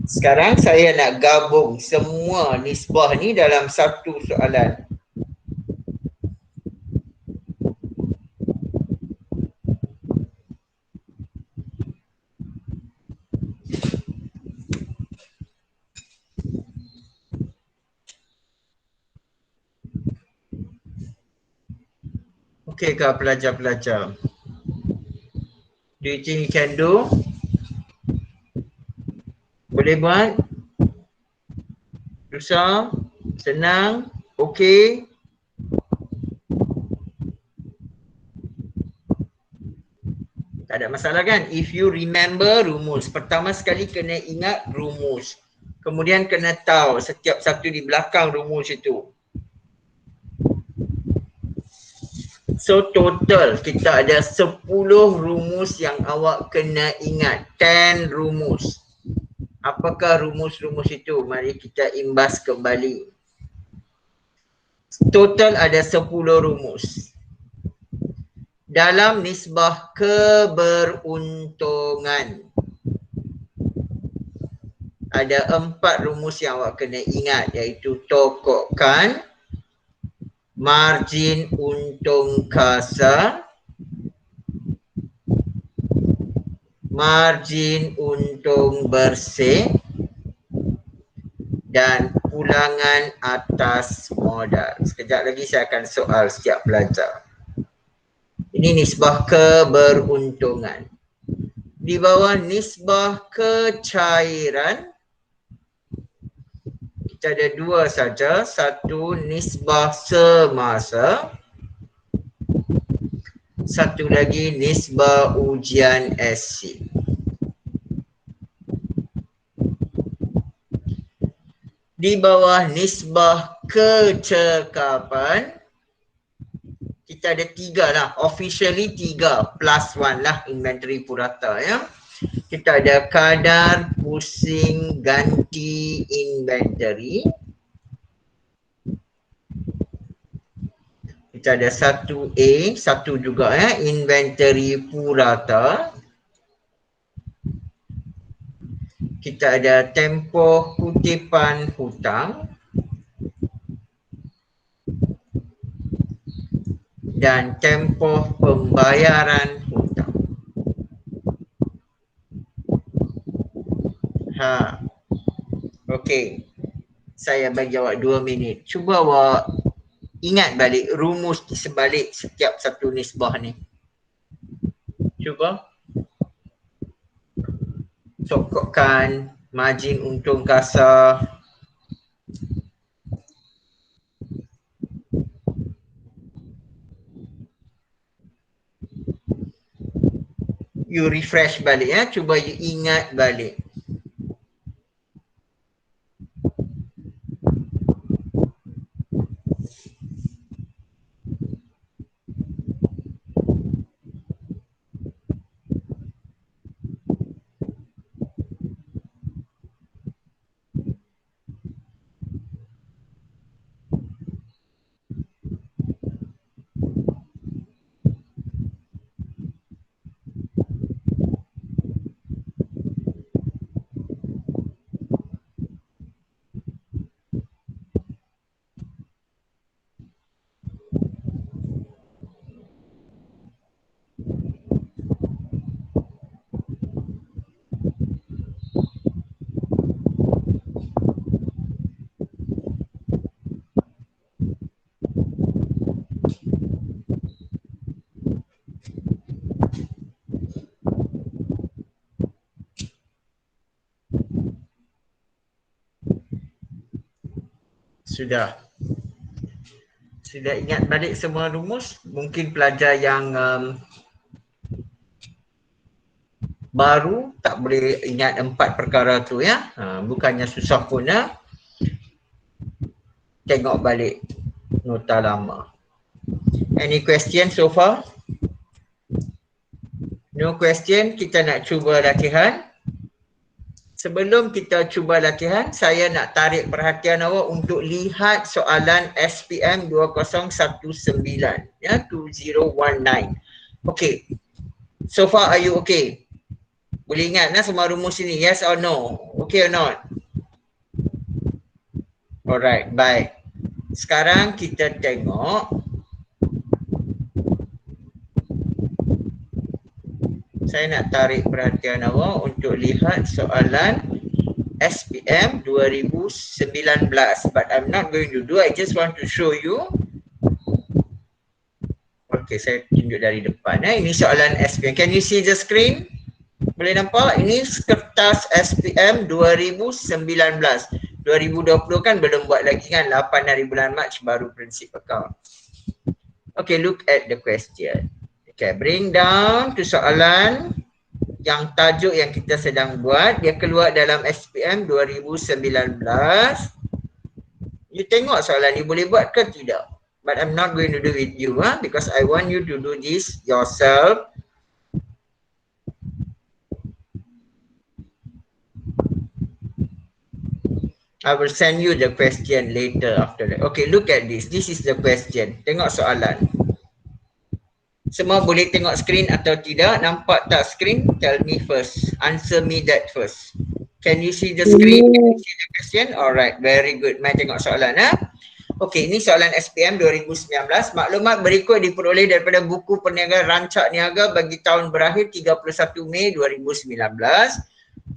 Sekarang saya nak gabung semua nisbah ni dalam satu soalan. Okay kah pelajar-pelajar? Do you think you can do? Boleh buat? Susah? Senang? Okay? Tak ada masalah kan? If you remember rumus, pertama sekali kena ingat rumus. Kemudian kena tahu setiap satu di belakang rumus itu. So total kita ada 10 rumus yang awak kena ingat. 10 rumus. Apakah rumus-rumus itu? Mari kita imbas kembali. Total ada 10 rumus. Dalam nisbah keberuntungan ada 4 rumus yang awak kena ingat, iaitu tokokkan, margin untung kasar, margin untung bersih dan pulangan atas modal. Sekejap lagi saya akan soal setiap pelajar. Ini nisbah keberuntungan. Di bawah nisbah kecairan, kita ada dua saja. Satu nisbah semasa, satu lagi nisbah ujian SC. Di bawah nisbah kecekapan, kita ada tiga lah. Officially tiga plus one lah inventory purata ya. Kita ada kadar pusing ganti inventory. Kita ada 1A, satu juga ya, inventory purata. Kita ada tempoh kutipan hutang. Dan tempoh pembayaran hutang. Okey. Saya bagi awak 2 minit. Cuba awak ingat balik rumus di sebalik setiap satu nisbah ni. Cuba. Cokokkan margin untung kasar. You refresh balik ya, cuba you ingat balik. Sudah ingat balik semua rumus? Mungkin pelajar yang baru tak boleh ingat 4 perkara tu ya. Bukannya susah pun ya. Tengok balik nota lama. Any question so far? No question, kita nak cuba latihan. Sebelum kita cuba latihan, saya nak tarik perhatian awak untuk lihat soalan SPM 2019 ya, 2019. Okay. So far are you okay? Boleh ingat nah semua rumus ini, yes or no? Okay or not? Alright, baik. Sekarang kita tengok. Saya nak tarik perhatian awak untuk lihat soalan SPM 2019. But I'm not going to do, I just want to show you. Okay, saya tunjuk dari depan. Ini soalan SPM. Can you see the screen? Boleh nampak? Ini kertas SPM 2019. 2020 kan belum buat lagi kan, 8 hari bulan Mac baru prinsip account. Okay, look at the question. Okay, bring down to soalan yang tajuk yang kita sedang buat. Dia keluar dalam SPM 2019. You tengok soalan ni boleh buat ke tidak? But I'm not going to do with you because I want you to do this yourself. I will send you the question later after that. Okay, look at this. This is the question. Tengok soalan. Semua boleh tengok screen atau tidak? Nampak tak screen? Tell me first. Answer me that first. Can you see the screen? Can you see the question? Alright, very good. Mari tengok soalan. Okey, ini soalan SPM 2019. Maklumat berikut diperoleh daripada buku perniagaan rancak niaga bagi tahun berakhir 31 Mei 2019.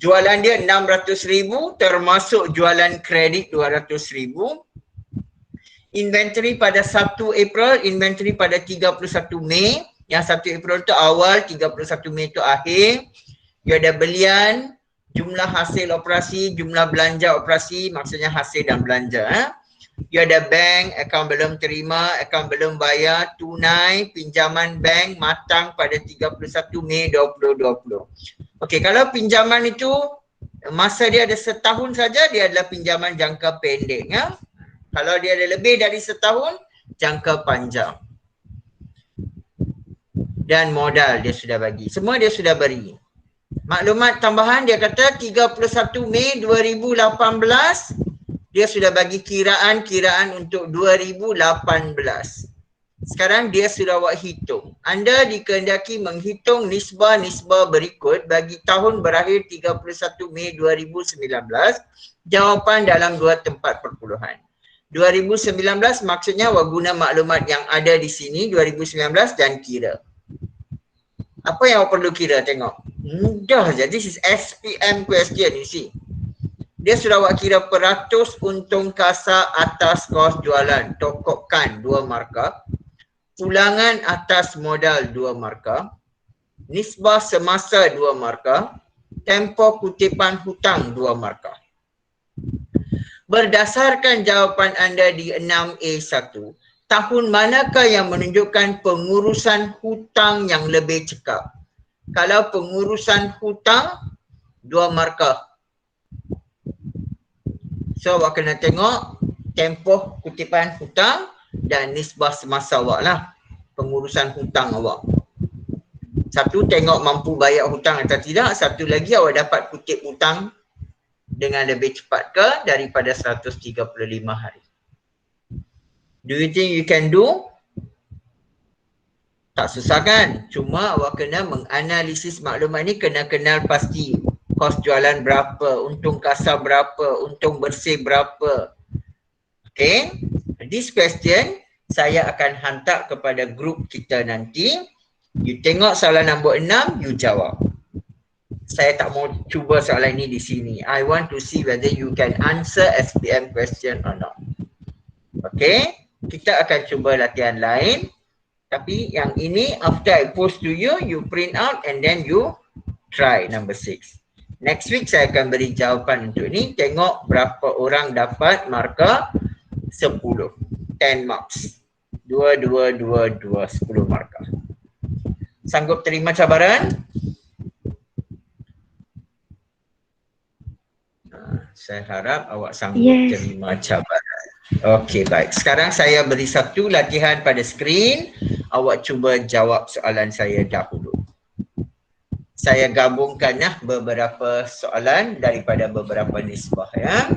Jualan dia 600,000 termasuk jualan kredit 200,000. Inventory pada 1 April, inventory pada 31 Mei. Yang 1 April tu awal, 31 Mei tu akhir. You ada belian, jumlah hasil operasi, jumlah belanja operasi, maksudnya hasil dan belanja. You ada bank, akaun belum terima, akaun belum bayar, tunai, pinjaman bank matang pada 31 Mei 2020. Okey, kalau pinjaman itu masa dia ada setahun saja, dia adalah pinjaman jangka pendek. Ya? Kalau dia ada lebih dari setahun, jangka panjang. Dan modal dia sudah bagi. Semua dia sudah beri. Maklumat tambahan dia kata 31 Mei 2018 dia sudah bagi kiraan untuk 2018. Sekarang dia sudah buat hitung. Anda dikehendaki menghitung nisbah-nisbah berikut bagi tahun berakhir 31 Mei 2019. Jawapan dalam dua tempat perpuluhan. 2019 maksudnya awak guna maklumat yang ada di sini 2019 dan kira. Apa yang awak perlu kira tengok? Mudah je. This is SPM question you see. Dia sudah awak kira peratus untung kasa atas kos jualan. Tokokkan 2 markah. Pulangan atas modal 2 markah. Nisbah semasa 2 markah. Tempoh kutipan hutang 2 markah. Berdasarkan jawapan anda di 6A1, tahun manakah yang menunjukkan pengurusan hutang yang lebih cekap? Kalau pengurusan hutang, 2 markah. So awak kena tengok tempoh kutipan hutang dan nisbah semasa awak lah. Pengurusan hutang awak. Satu tengok mampu bayar hutang atau tidak. Satu lagi awak dapat kutip hutang dengan lebih cepat ke daripada 135 hari. Do you think you can do? Tak susah kan? Cuma awak kena menganalisis maklumat ni, kena kenal pasti kos jualan berapa, untung kasa berapa, untung bersih berapa. Okay? This question saya akan hantar kepada grup kita nanti. You tengok soalan nombor 6, you jawab. Saya tak mau cuba soalan ini di sini. I want to see whether you can answer SPM question or not. Okay? Kita akan cuba latihan lain. Tapi yang ini after I post to you, you print out and then you try number 6. Next week saya akan beri jawapan untuk ni. Tengok berapa orang dapat markah 10. 10 marks. 2, 2, 2, 2, 10 markah. Sanggup terima cabaran? Saya harap awak sanggup terima cabaran. Okey, baik. Sekarang saya beri satu latihan pada skrin. Awak cuba jawab soalan saya dahulu. Saya gabungkan beberapa soalan daripada beberapa nisbah ya.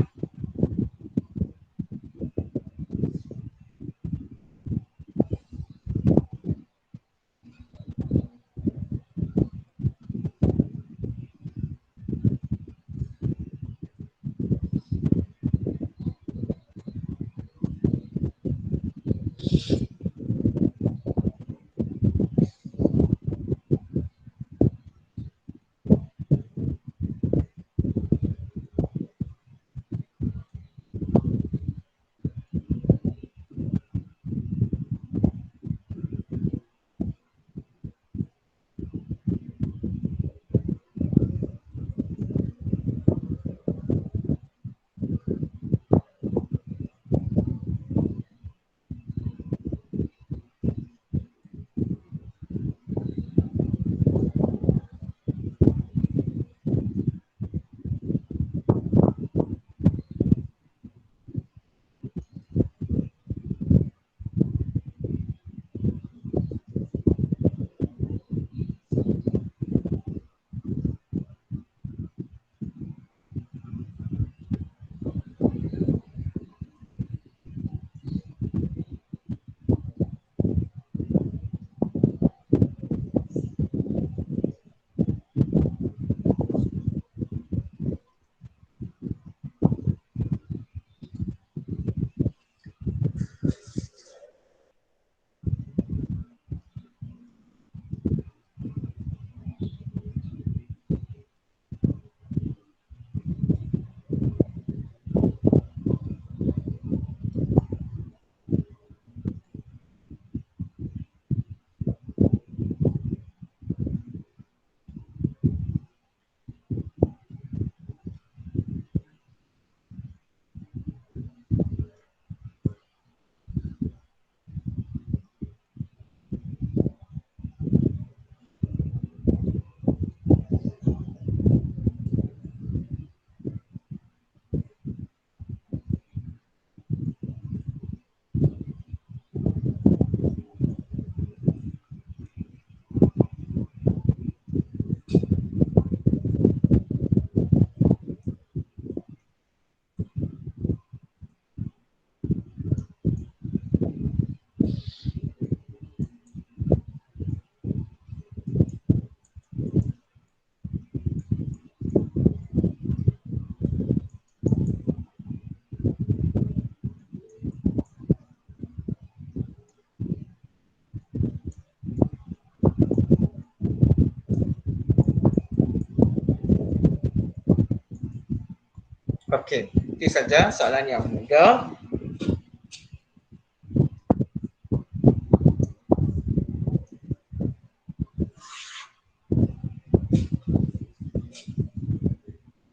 Okey, itu saja soalan yang mudah.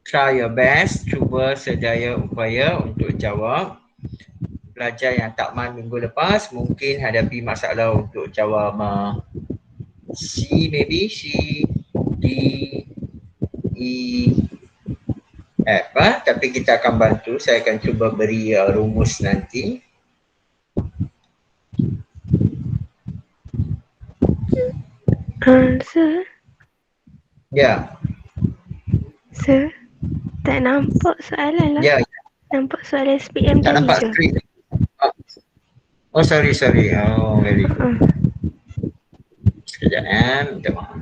Try your best, cuba sedaya upaya untuk jawab. Pelajar yang tak main minggu lepas mungkin hadapi masalah untuk jawab C, maybe C, D, E, F. Tapi kita akan bantu. Saya akan cuba beri rumus nanti. Sir, Ya, sir, tak nampak soalan lah. ya, Nampak soalan SPM tak tadi nampak je. skrin. Oh, sorry. Oh, very good. Sekejap minta maaf.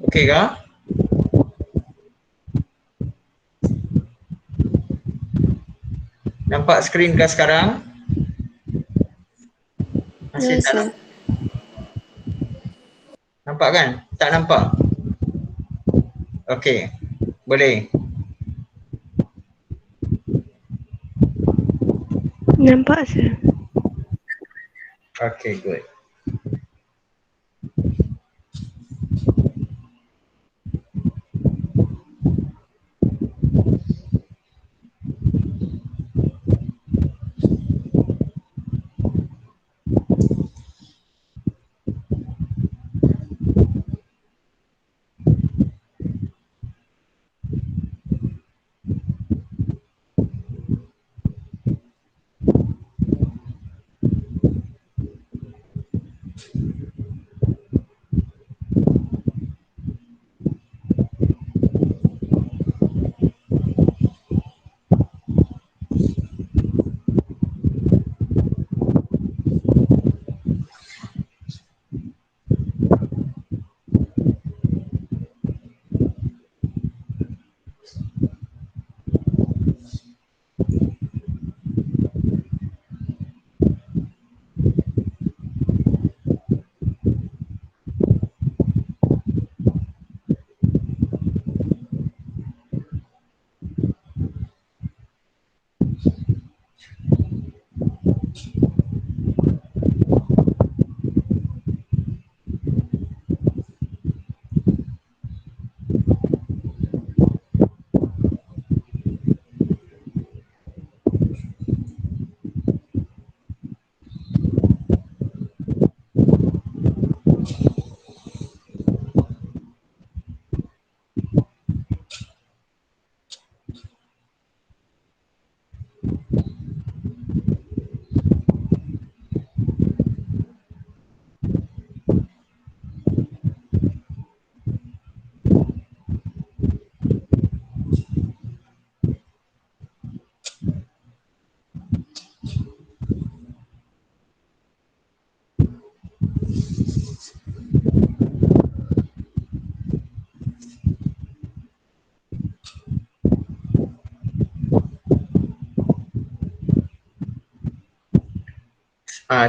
Okey kah? Nampak skrin kah sekarang? Masih No, tak sir. nampak. Nampak kan? Tak nampak? Okey, boleh. Nampak, sir. Okey, good.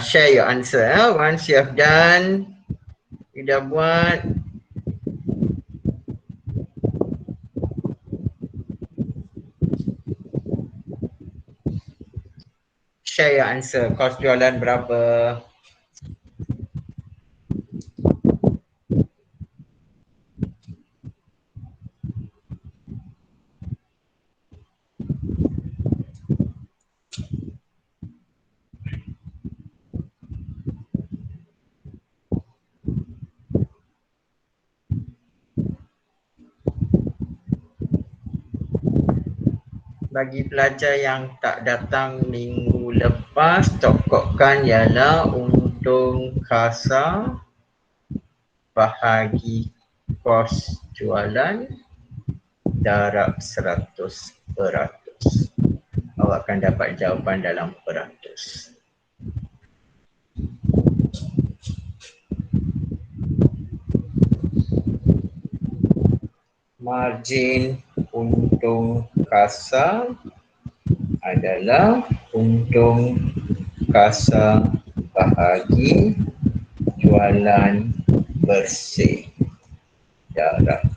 Share your answer. Once you have done, you dah buat. Share your answer. Kos jualan berapa? Bagi pelajar yang tak datang minggu lepas, tokohkan ialah untung kasa bahagi kos jualan darab 100%. Awak akan dapat jawapan dalam peratus. Margin untung kasa adalah untung kasa bahagi jualan bersih darab.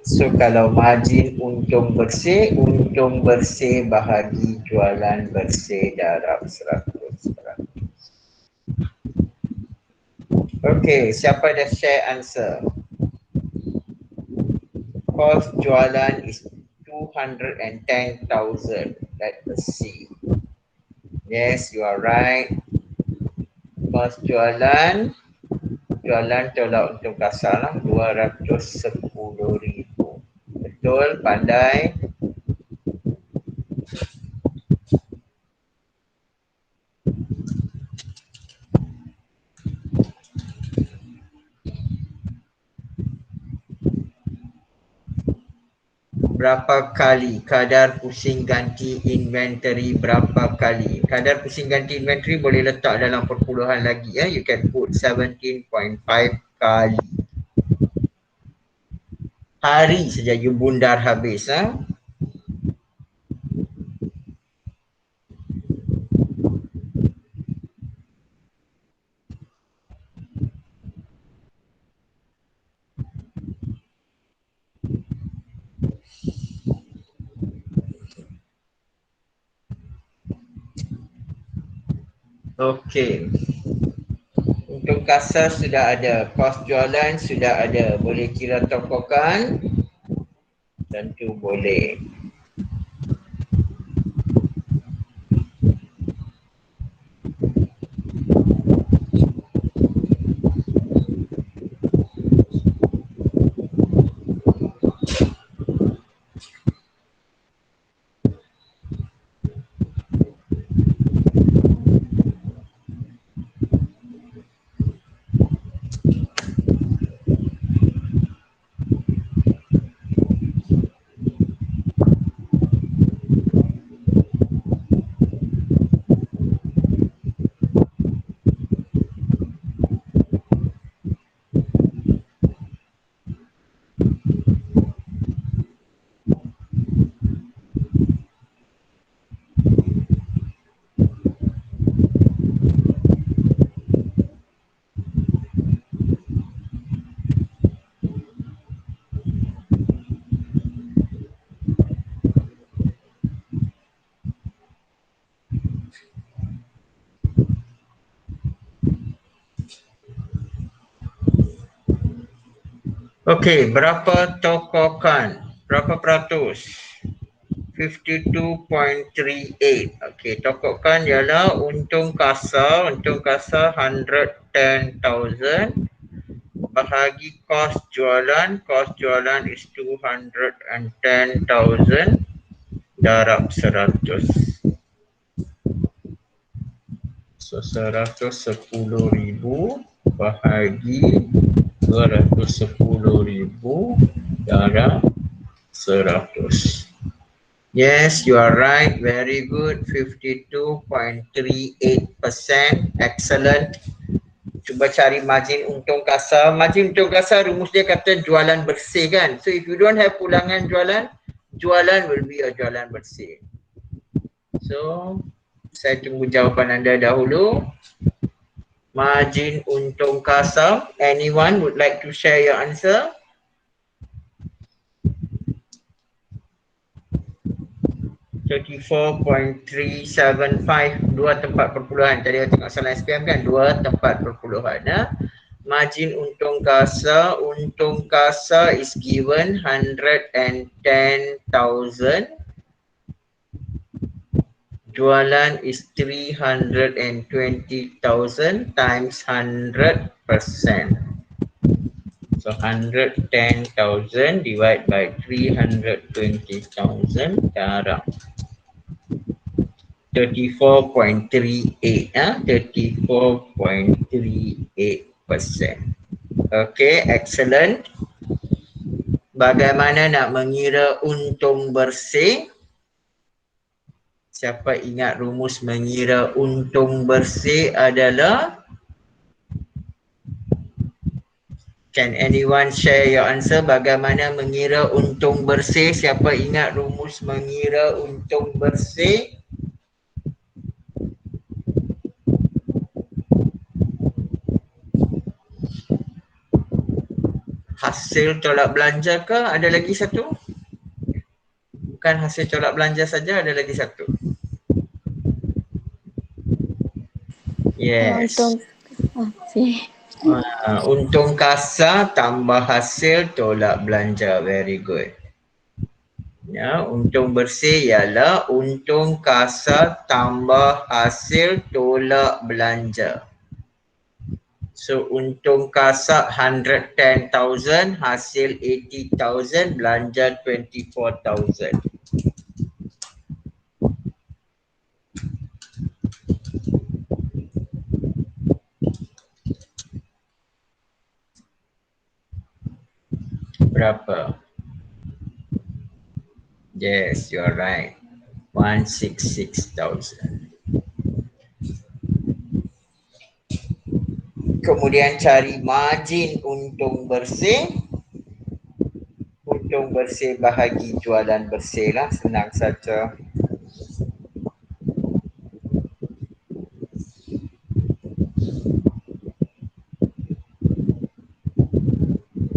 So kalau margin untung bersih bahagi jualan bersih darab 100%. Okay, siapa dah share answer? Cost jualan is 210,000. Let us see. Yes, you are right. Cost jualan tolak untung kasar lah, 210,000. Betul, pandai. Berapa kali kadar pusing ganti inventory berapa kali? Kadar pusing ganti inventory boleh letak dalam perpuluhan lagi ya. You can put 17.5 kali. Hari saja you bundar habis ha. Okey. Untuk kasar sudah ada, kos jualan sudah ada. Boleh kira tokokan? Tentu boleh. Okey, berapa tokokan? Berapa peratus? 52.38. Okey, tokokan ialah untung kasar 110,000 bahagi kos jualan is 210,000 darab 100. So 110,000 bahagi 210,000 darab 100. Yes, you are right. Very good. 52.38%. Excellent. Cuba cari margin untung kasar. Margin untung kasar rumus dia kata jualan bersih kan. So if you don't have pulangan jualan will be a jualan bersih. So saya tunggu jawapan anda dahulu. Margin untung kasar. Anyone would like to share your answer? $34.375, 2 tempat perpuluhan. Tadi saya tengok salah SPM kan, 2 tempat perpuluhan. Margin untung kasar is given 110,000. Jualan is 320,000 times 100%. So 110,000 divided by 320,000 darab 34.38. 34.38%. Okay, excellent. Bagaimana nak mengira untung bersih? Siapa ingat rumus mengira untung bersih adalah Can anyone share your answer? Bagaimana mengira untung bersih? Siapa ingat rumus mengira untung bersih? Hasil tolak belanja ke? Ada lagi satu? Bukan hasil tolak belanja saja, ada lagi satu. Yes. Untung. Si. Untung kasa tambah hasil tolak belanja. Very good. Ya, untung bersih ialah untung kasa tambah hasil tolak belanja. So untung kasa 110,000, hasil 80,000, belanja 24,000. Berapa? Yes, you are right. 166,000. Kemudian cari margin untung bersih. Untung bersih bahagi jualan bersih lah, senang saja.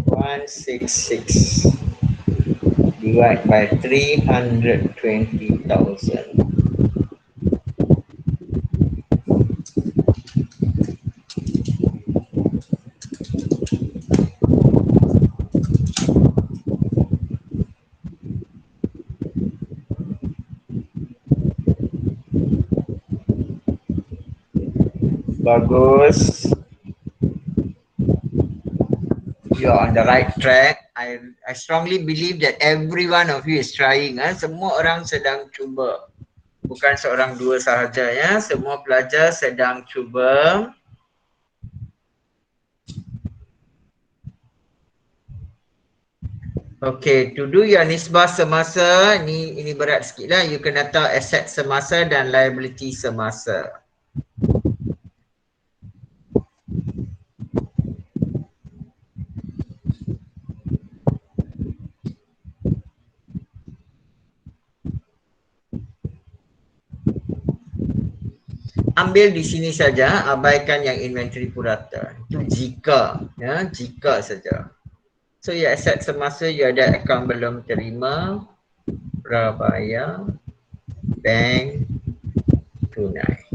$166 divide by 320,000. Bagus. You are on the right track. I strongly believe that every one of you is trying. Semua orang sedang cuba. Bukan seorang dua sahaja ya. Semua pelajar sedang cuba. Okay, to do your nisbah semasa, ini berat sikit lah. You kena tahu aset semasa dan liability semasa. Ambil di sini saja, abaikan yang inventory purata. Itu jika, ya, jika saja. So ya aset semasa you ada akaun belum terima, prabayar, bank, tunai.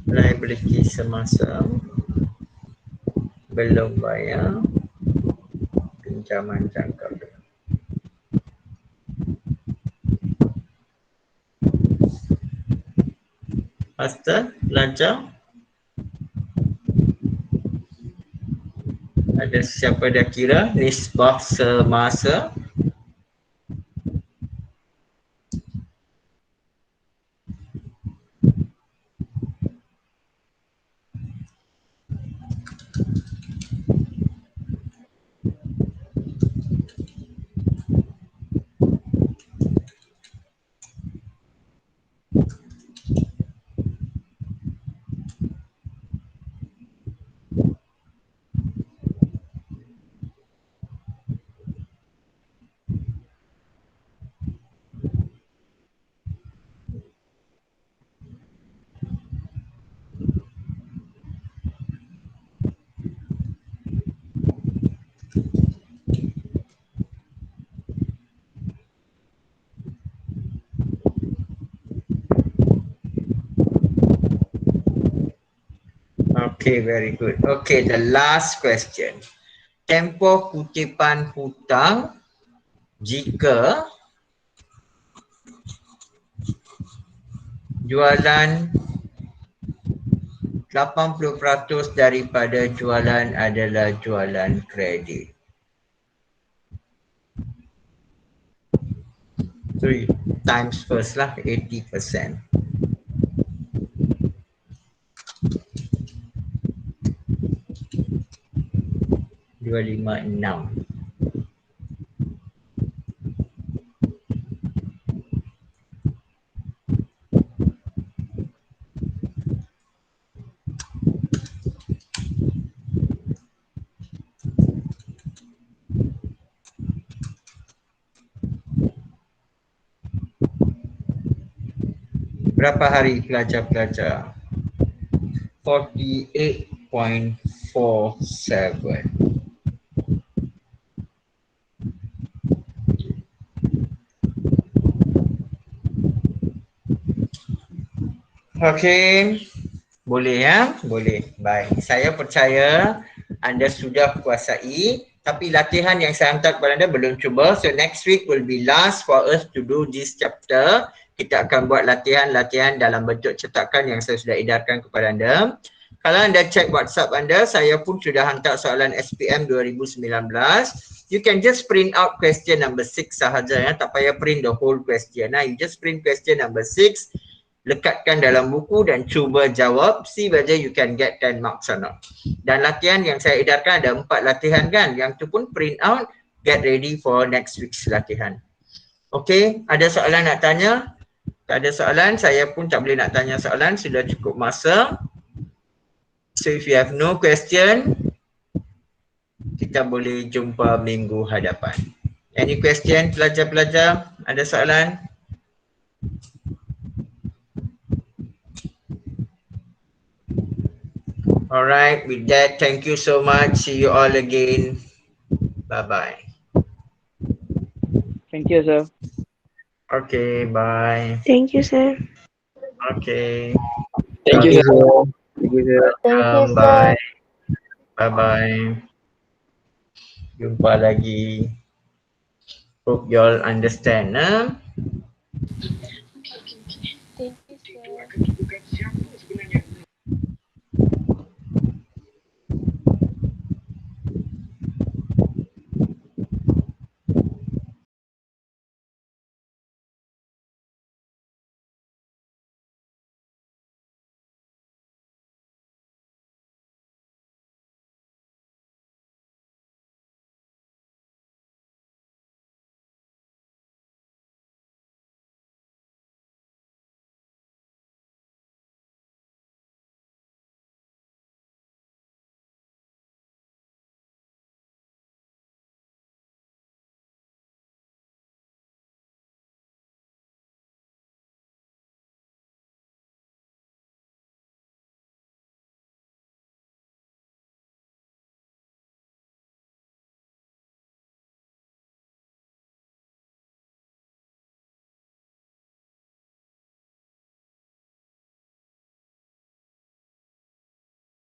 Liability semasa, belum bayar, pinjaman jangka pendek. Master, belajar? Ada siapa dah kira nisbah semasa? Okay, very good. Okay, the last question. Tempoh kutipan hutang jika jualan 80% daripada jualan adalah jualan kredit. So times first lah, 80%. Dua lima enam. Berapa hari pelajar-pelajar? 48.47. Okey. Boleh ya? Boleh. Baik. Saya percaya anda sudah kuasai, tapi latihan yang saya hantar kepada anda belum cuba. So next week will be last for us to do this chapter. Kita akan buat latihan-latihan dalam bentuk cetakan yang saya sudah edarkan kepada anda. Kalau anda cek WhatsApp anda, saya pun sudah hantar soalan SPM 2019. You can just print out question number 6 sahaja ya, tak payah print the whole question. You just print question number 6, lekatkan dalam buku dan cuba jawab, see whether you can get 10 marks or not. Dan latihan yang saya edarkan ada 4 latihan kan, yang tu pun print out, get ready for next week's latihan. Okay, ada soalan nak tanya? Tak ada soalan, saya pun tak boleh nak tanya soalan, sudah cukup masa. So if you have no question, kita boleh jumpa minggu hadapan. Any question pelajar-pelajar? Ada soalan? Alright, with that, thank you so much. See you all again. Bye-bye. Thank you, sir. Okay, bye. Thank you, sir. Okay. Thank you, sir. Thank you, sir. Bye. Bye-bye. Jumpa lagi. Hope you all understand.